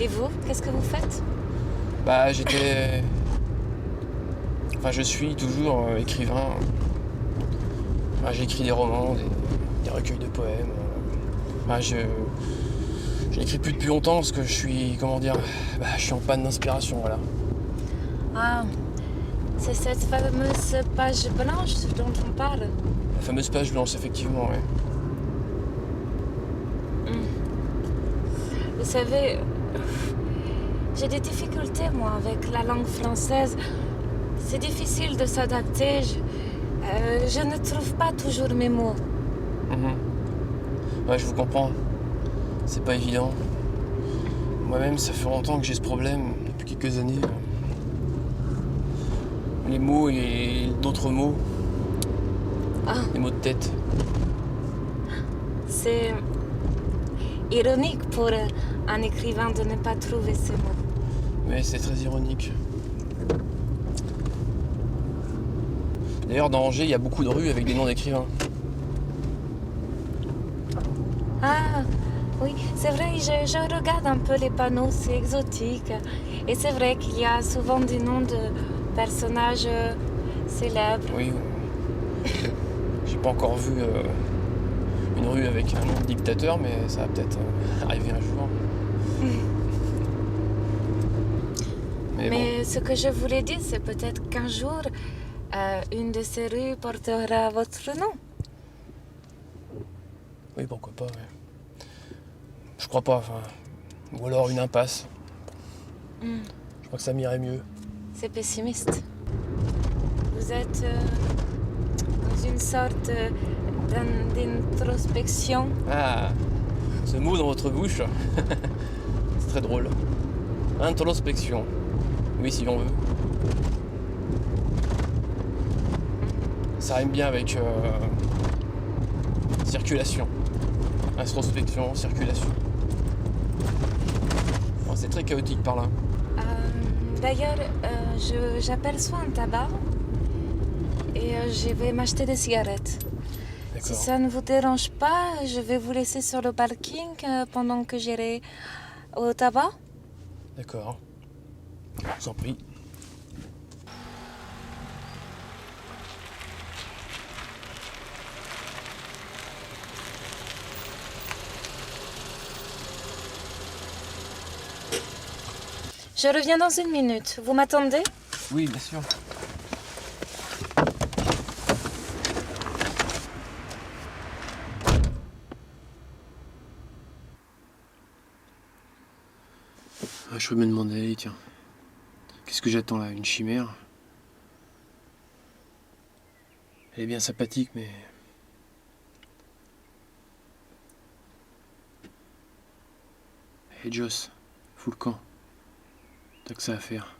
Speaker 11: Et vous, qu'est-ce que vous faites?
Speaker 3: Bah, j'étais... Enfin, je suis toujours écrivain. Enfin, j'écris des romans, des recueils de poèmes. Enfin, je n'écris plus depuis longtemps parce que je suis, comment dire, je suis en panne d'inspiration, voilà.
Speaker 11: Ah, c'est cette fameuse page blanche dont on parle.
Speaker 3: La fameuse page blanche, effectivement, ouais.
Speaker 11: Vous savez, j'ai des difficultés, moi, avec la langue française. C'est difficile de s'adapter. Je ne trouve pas toujours mes mots.
Speaker 3: Ouais, je vous comprends. C'est pas évident. Moi-même, ça fait longtemps que j'ai ce problème, depuis quelques années. Les mots et d'autres mots. Les mots de tête.
Speaker 11: C'est ironique pour un écrivain de ne pas trouver ces mots.
Speaker 3: Mais c'est très ironique. D'ailleurs, dans Angers, il y a beaucoup de rues avec des noms d'écrivains.
Speaker 11: Ah, oui, c'est vrai, je regarde un peu les panneaux, c'est exotique. Et c'est vrai qu'il y a souvent des noms de personnages célèbres.
Speaker 3: Oui. J'ai pas encore vu une rue avec un nom de dictateur, mais ça va peut-être arriver un jour.
Speaker 11: Mais ce que je voulais dire, c'est peut-être qu'un jour, une de ces rues portera votre nom.
Speaker 3: Oui, pourquoi pas, ouais. Je crois pas, enfin... Ou alors une impasse. Je crois que ça m'irait mieux.
Speaker 11: C'est pessimiste. Vous êtes dans une sorte d'introspection.
Speaker 3: Ah, ce mot dans votre bouche, c'est très drôle. Introspection. Oui, si on veut. Ça rime bien avec circulation. Introspection, circulation. Bon, c'est très chaotique par là.
Speaker 11: D'ailleurs, j'appelle soit un tabac et je vais m'acheter des cigarettes. Si ça ne vous dérange pas, je vais vous laisser sur le parking pendant que j'irai au tabac.
Speaker 3: D'accord. Je vous en prie.
Speaker 11: Je reviens dans une minute. Vous m'attendez?
Speaker 3: Oui, bien sûr. Je peux me demander, tiens, qu'est-ce que j'attends là? Une chimère? Elle est bien sympathique, mais... Hey Joss, fous le camp. T'as que ça à faire.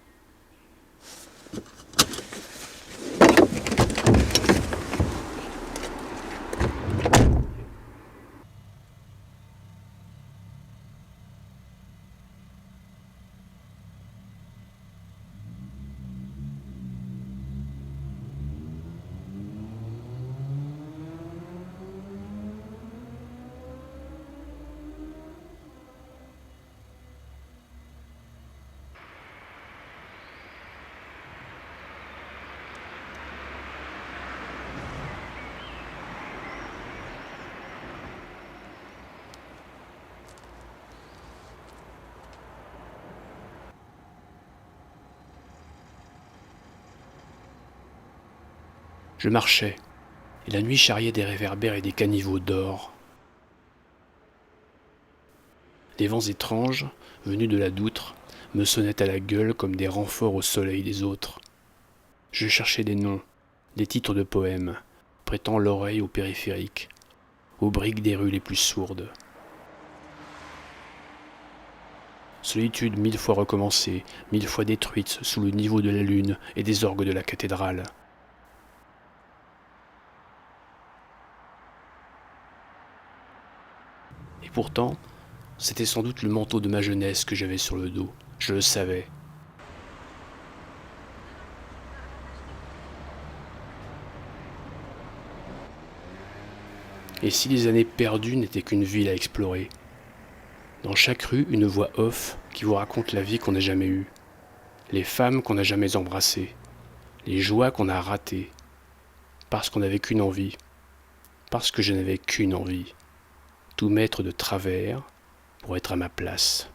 Speaker 1: Je marchais, et la nuit charriait des réverbères et des caniveaux d'or. Des vents étranges, venus de la Doutre, me sonnaient à la gueule comme des renforts au soleil des autres. Je cherchais des noms, des titres de poèmes, prêtant l'oreille au périphérique, aux briques des rues les plus sourdes. Solitude 1000 fois recommencée, 1000 fois détruite sous le niveau de la lune et des orgues de la cathédrale. Et pourtant, c'était sans doute le manteau de ma jeunesse que j'avais sur le dos. Je le savais. Et si les années perdues n'étaient qu'une ville à explorer? Dans chaque rue, une voix off qui vous raconte la vie qu'on n'a jamais eue, les femmes qu'on n'a jamais embrassées, les joies qu'on a ratées, parce qu'on n'avait qu'une envie, parce que je n'avais qu'une envie, tout mettre de travers pour être à ma place.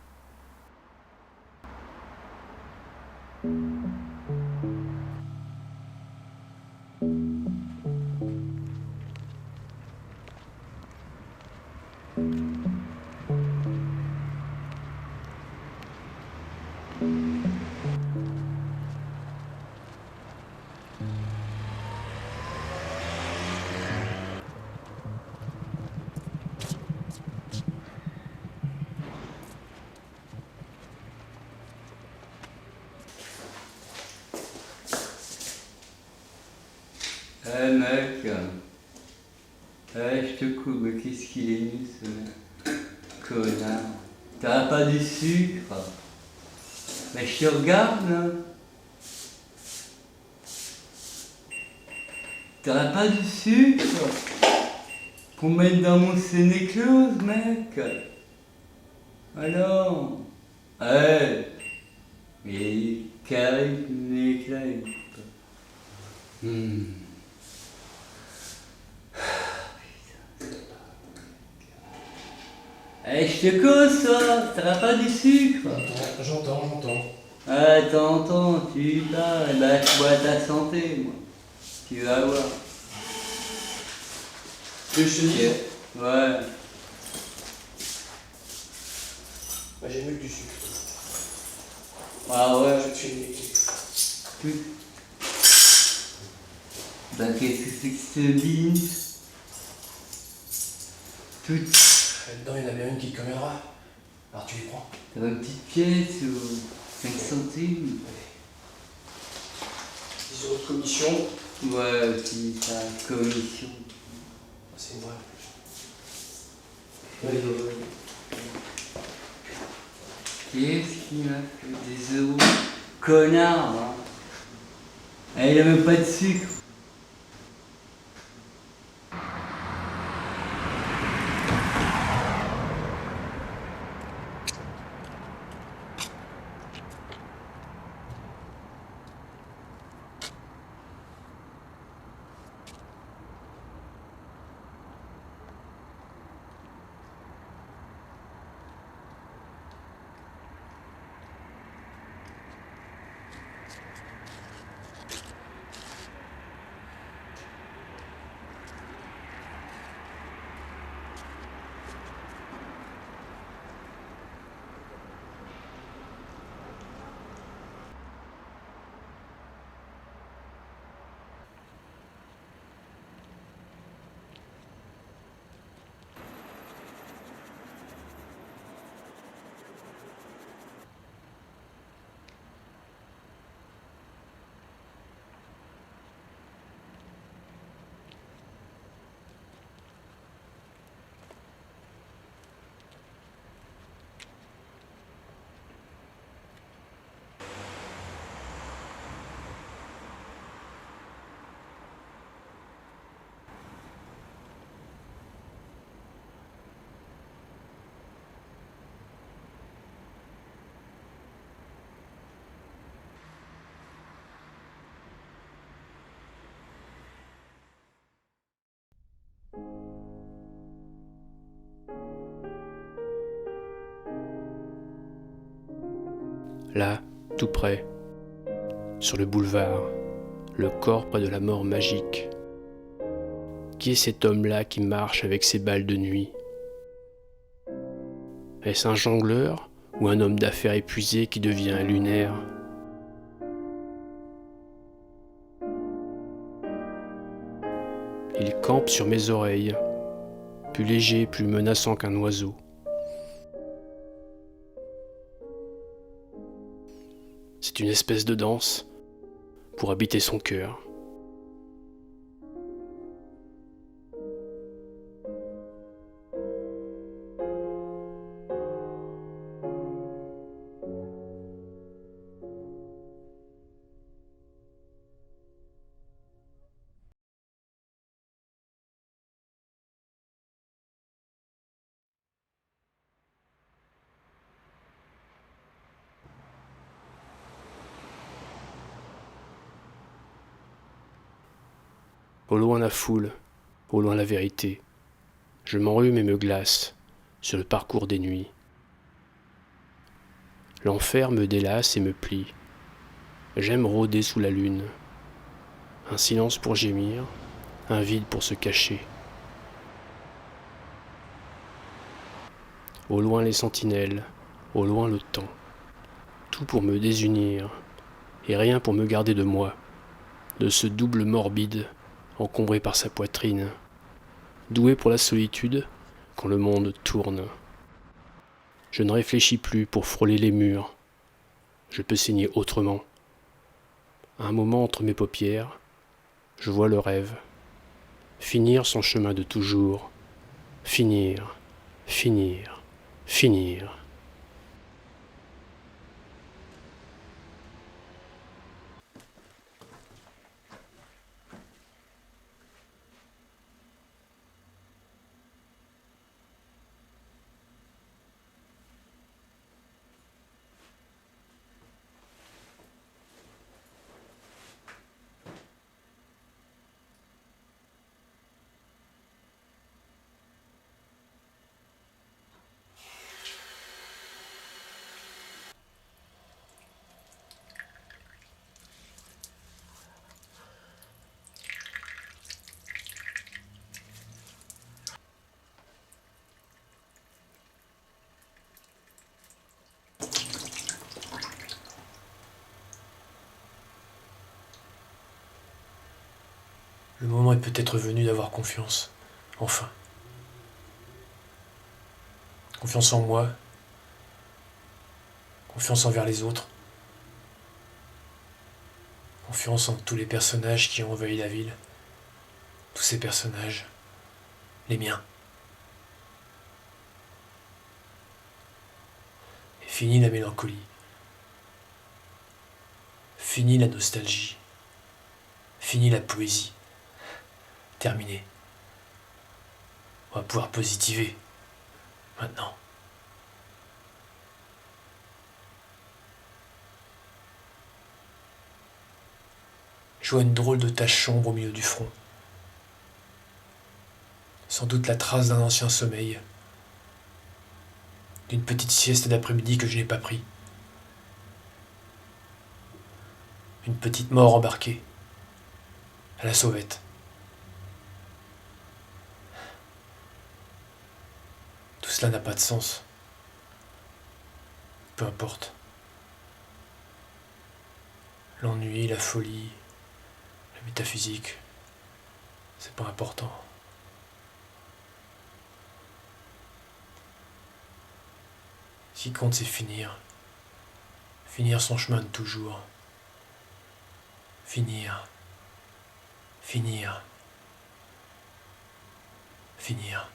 Speaker 12: Eh mec, je te coupe, mais qu'est-ce qu'il est nul ce mec, connard. T'auras pas du sucre? Mais je te regarde là. T'auras pas du sucre pour mettre dans mon sénéclose, mec? Alors, mais carré, mais clair. Je te cause, toi, t'auras pas du sucre?
Speaker 3: J'entends.
Speaker 12: T'entends, tu parles, je bois ta santé, moi. Tu vas voir.
Speaker 3: Tu veux que je te dise?
Speaker 12: Ouais.
Speaker 3: J'ai mieux que du sucre.
Speaker 12: Ah ouais?
Speaker 3: Je te file les clés.
Speaker 12: Qu'est-ce que c'est que ce beans?
Speaker 3: Là-dedans, il y en a bien une qui te conviendra. Alors tu les prends.
Speaker 12: T'as une petite pièce ou 5 centimes?
Speaker 3: 10 € de commission.
Speaker 12: Ouais, aussi, ça, commission.
Speaker 3: C'est une vraie.
Speaker 12: Qu'est-ce qu'il m'a fait des euros? Connard, hein. Il a même pas de sucre.
Speaker 1: Là, tout près, sur le boulevard, le corps près de la mort magique. Qui est cet homme-là qui marche avec ses balles de nuit? Est-ce un jongleur ou un homme d'affaires épuisé qui devient un lunaire? Il campe sur mes oreilles, plus léger, plus menaçant qu'un oiseau. C'est une espèce de danse pour habiter son cœur. Au loin la foule, au loin la vérité. Je m'enrhume et me glace sur le parcours des nuits. L'enfer me délace et me plie. J'aime rôder sous la lune. Un silence pour gémir, un vide pour se cacher. Au loin les sentinelles, au loin le temps. Tout pour me désunir, et rien pour me garder de moi, de ce double morbide encombré par sa poitrine, doué pour la solitude quand le monde tourne. Je ne réfléchis plus pour frôler les murs. Je peux saigner autrement. À un moment entre mes paupières, je vois le rêve. Finir son chemin de toujours. Finir, finir, finir.
Speaker 13: Le moment est peut-être venu d'avoir confiance, enfin. Confiance en moi, confiance envers les autres, confiance en tous les personnages qui ont envahi la ville, tous ces personnages, les miens. Et fini la mélancolie, fini la nostalgie, fini la poésie. Terminé. On va pouvoir positiver. Maintenant. Je vois une drôle de tache sombre au milieu du front. Sans doute la trace d'un ancien sommeil. D'une petite sieste d'après-midi que je n'ai pas pris. Une petite mort embarquée. À la sauvette. Tout cela n'a pas de sens. Peu importe. L'ennui, la folie, la métaphysique, c'est pas important. Ce qui compte, c'est finir. Finir son chemin de toujours. Finir. Finir. Finir.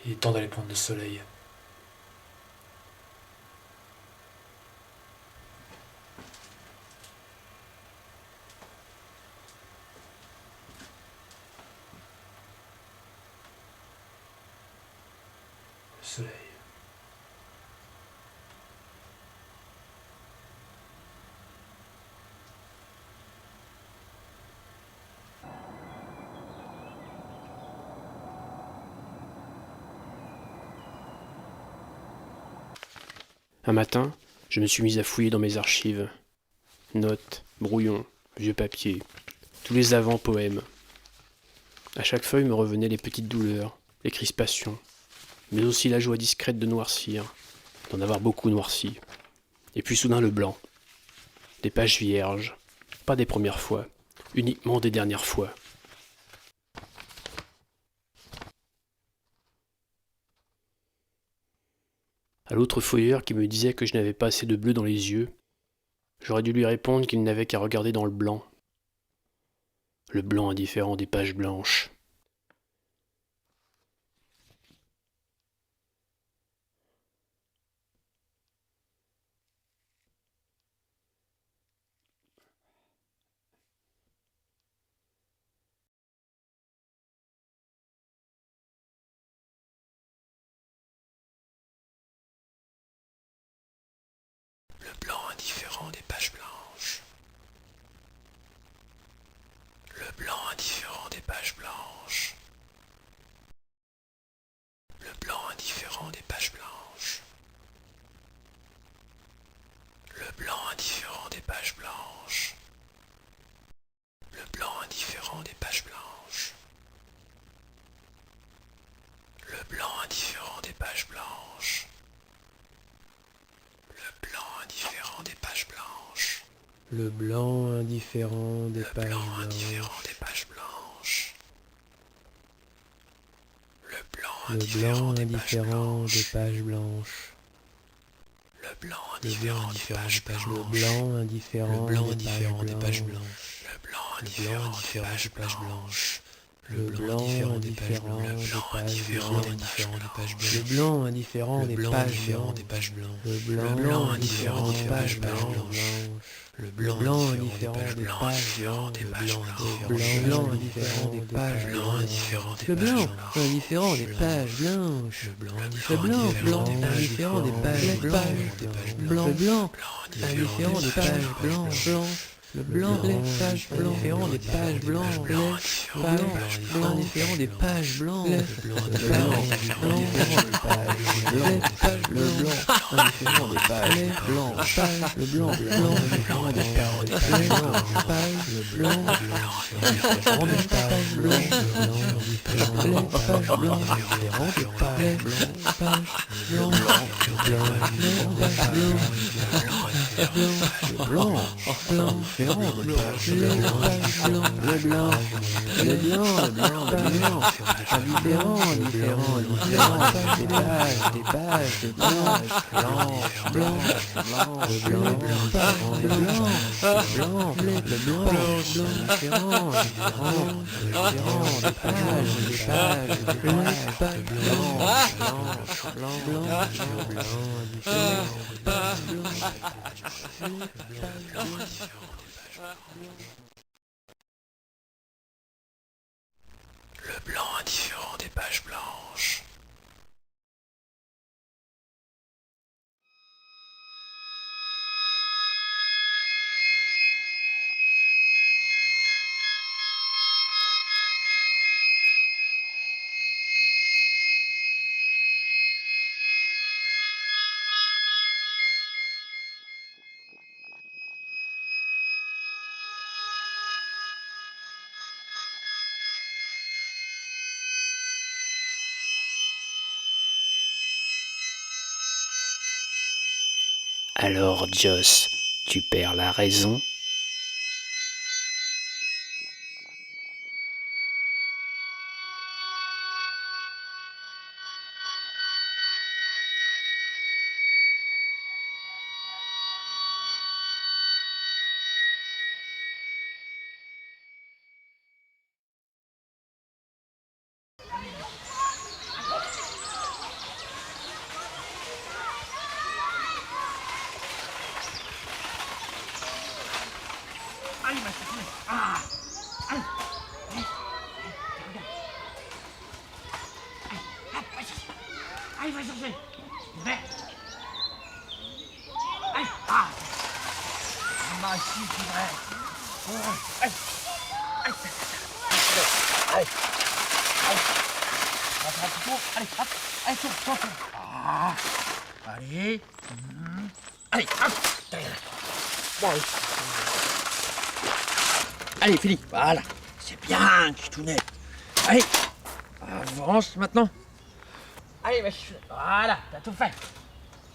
Speaker 13: Il est temps d'aller prendre le soleil. Le soleil.
Speaker 1: Un matin, je me suis mis à fouiller dans mes archives. Notes, brouillons, vieux papiers, tous les avant-poèmes. À chaque feuille me revenaient les petites douleurs, les crispations, mais aussi la joie discrète de noircir, d'en avoir beaucoup noirci. Et puis soudain le blanc. Des pages vierges, pas des premières fois, uniquement des dernières fois. À l'autre fouilleur qui me disait que je n'avais pas assez de bleu dans les yeux, j'aurais dû lui répondre qu'il n'avait qu'à regarder dans le blanc indifférent des pages blanches. Le blanc indifférent des pages blanches. Le blanc indifférent des pages blanches. Le blanc indifférent des pages blanches. Le blanc indifférent des pages blanches. Le blanc indifférent des pages blanches. Le blanc indifférent des pages blanches. Le blanc indifférent des pages blanches.
Speaker 14: Le blanc indifférent des
Speaker 1: Le
Speaker 14: pages
Speaker 1: blanc
Speaker 14: blanches.
Speaker 1: indifférent des pages blanches. Le blanc
Speaker 14: Le
Speaker 1: indifférent
Speaker 14: blanc
Speaker 1: des pages
Speaker 14: indifférent des
Speaker 1: blanches.
Speaker 14: pages blanches.
Speaker 1: Le blanc
Speaker 14: Le blanc
Speaker 1: indifférent des pages
Speaker 14: indifférent
Speaker 1: blanches.
Speaker 14: Le blanc indifférent
Speaker 1: Le blanc
Speaker 14: des
Speaker 1: indifférent
Speaker 14: pages
Speaker 1: des pages
Speaker 14: blanches.
Speaker 1: Le blanc indifférent des pages blanches.
Speaker 14: Le blanc indifférent des pages blanches. Le blanc indifférent des pages blanches. Le blanc indifférent des pages blanches.
Speaker 1: Le
Speaker 14: Le
Speaker 1: blanc
Speaker 14: blanc
Speaker 1: indifférent
Speaker 14: indifférent des pages blanches.
Speaker 1: des pages blanches.
Speaker 14: Le blanc indifférent des pages
Speaker 1: Le blanc indifférent
Speaker 14: blanches.
Speaker 1: des
Speaker 14: Le
Speaker 1: pages
Speaker 14: blanc
Speaker 1: blanches.
Speaker 14: indifférent des pages blanches.
Speaker 1: Le blanc
Speaker 14: Le blanc indifférent des pages blanches. Blanc, blanc, indifférent des pages blanches. Le blanc, les pages blancs, indifférent des pages blanches. Les pages blancs, indifférent des pages blanches. Le blanc, indifférent des pages blanches. Le blanc, indifférent des pages blanches. Le blanc, indifférent des pages blanches. Le blanc, indifférent des pages blanches. Les pages blancs, indifférent des pages blanches. Le blanc, indifférent des pages blanches. Le blanc, des pages blanches.
Speaker 1: Le blanc indifférent des pages blanches. Alors, Joss, tu perds la raison?
Speaker 15: Allez, ma chérie. Ah, allez. Allez. Allez, va chercher. Allez, va chercher. Vert. Allez. Ah. Ma chérie, allez. Allez. Allez. Allez. Allez, hop. Allez, tourne. Ah. Allez. Allez, hop. Bon, allez. Allez, fini. Voilà. C'est bien, Kitounet. Allez. Avance maintenant. Allez, ma chouette. Voilà, t'as tout fait.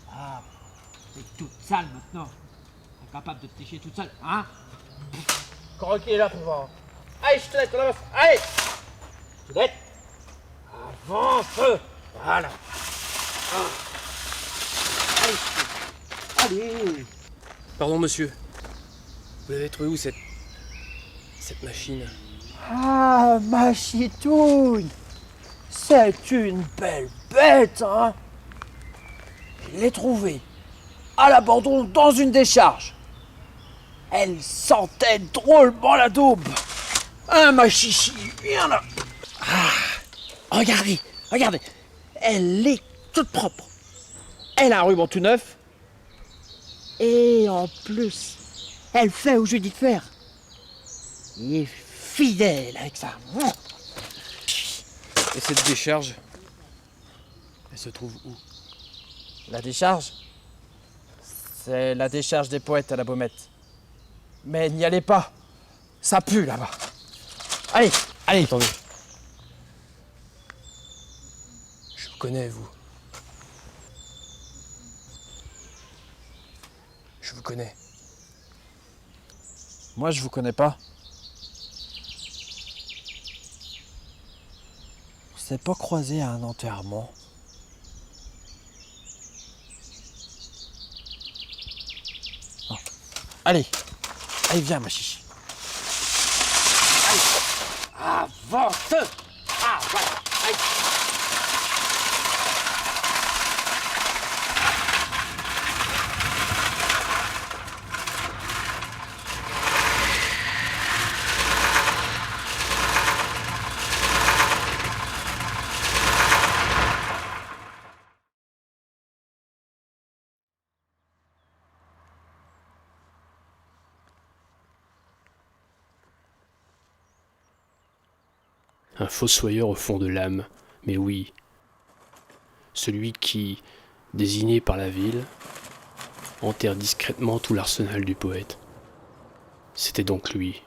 Speaker 15: Ah, t'es toute sale maintenant. T'es capable de te lécher toute seule, hein? Croquez là pour voir. Allez, Kitounet, on avance. Allez. Kitounet. Avance. Voilà. Ah. Allez. Allez.
Speaker 3: Pardon, monsieur. Vous l'avez trouvé où cette machine?
Speaker 15: Ah, ma chitouille. C'est une belle bête, hein? Je l'ai trouvée à l'abandon dans une décharge. Elle sentait drôlement la daube. Ah, ma chichi, viens là. Ah, regardez, regardez. Elle est toute propre. Elle a un ruban tout neuf. Et en plus, elle fait où je lui dis de faire. Il est fidèle avec ça.
Speaker 3: Et cette décharge, elle se trouve où?
Speaker 15: La décharge, c'est la décharge des poètes à la Baumette. Mais n'y allez pas, ça pue là-bas. Allez, allez.
Speaker 3: Attendez. Je vous connais, vous. Je vous connais.
Speaker 15: Moi, je vous connais pas. On s'est pas croisé à un enterrement. Oh. Allez, allez, viens, ma chichi. Allez, avance. Ah, voilà, allez.
Speaker 1: Un fossoyeur au fond de l'âme, mais oui, celui qui, désigné par la ville, enterre discrètement tout l'arsenal du poète. C'était donc lui.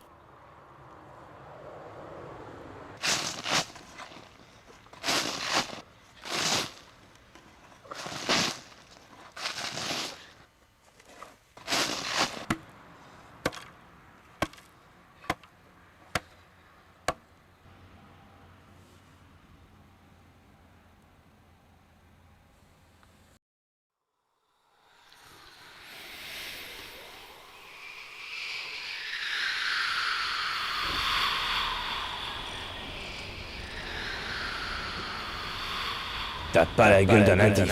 Speaker 2: T'as pas la gueule d'un natif.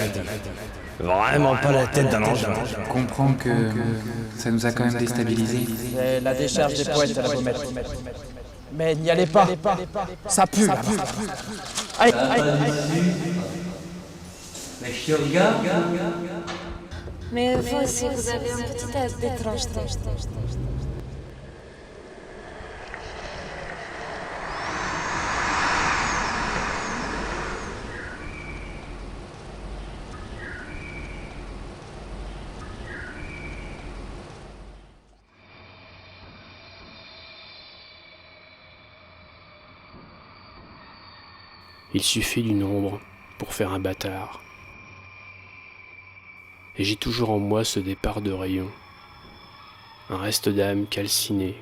Speaker 2: Vraiment pas la tête d'un ange.
Speaker 5: Je comprends que ça nous a quand même déstabilisés.
Speaker 15: C'est la décharge des poètes à la Baumette. Mais n'y allez pas, ça pue là-bas. Allez, allez.
Speaker 12: Mais je te regarde.
Speaker 11: Mais vous aussi, vous avez un petit air d'étrangeté.
Speaker 1: Il suffit d'une ombre pour faire un bâtard. Et j'ai toujours en moi ce départ de rayon, un reste d'âme calcinée,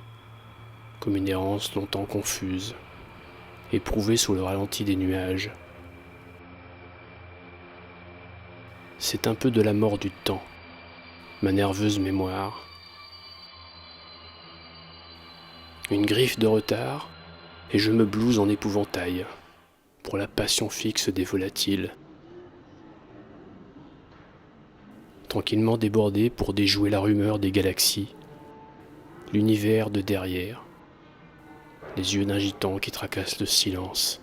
Speaker 1: comme une errance longtemps confuse, éprouvée sous le ralenti des nuages. C'est un peu de la mort du temps, ma nerveuse mémoire. Une griffe de retard, et je me blouse en épouvantail, pour la passion fixe des volatiles. Tranquillement débordé pour déjouer la rumeur des galaxies, l'univers de derrière, les yeux d'un gitan qui tracasse le silence.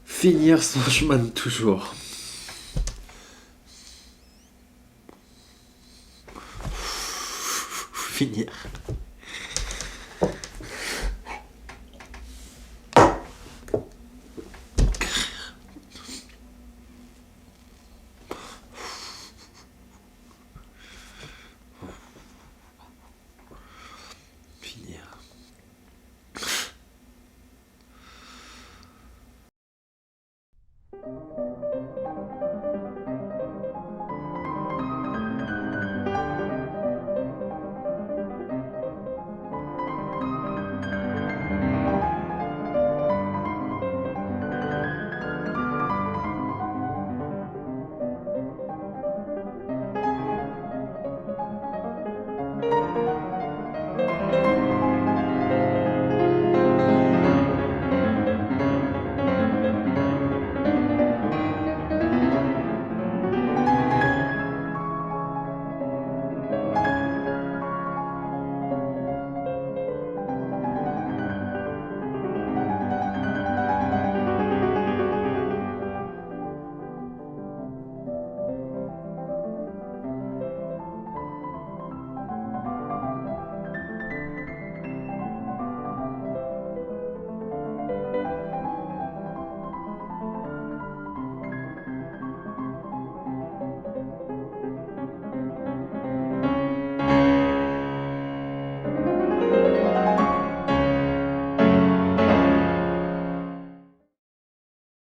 Speaker 2: Finir son chemin de toujours. Finir.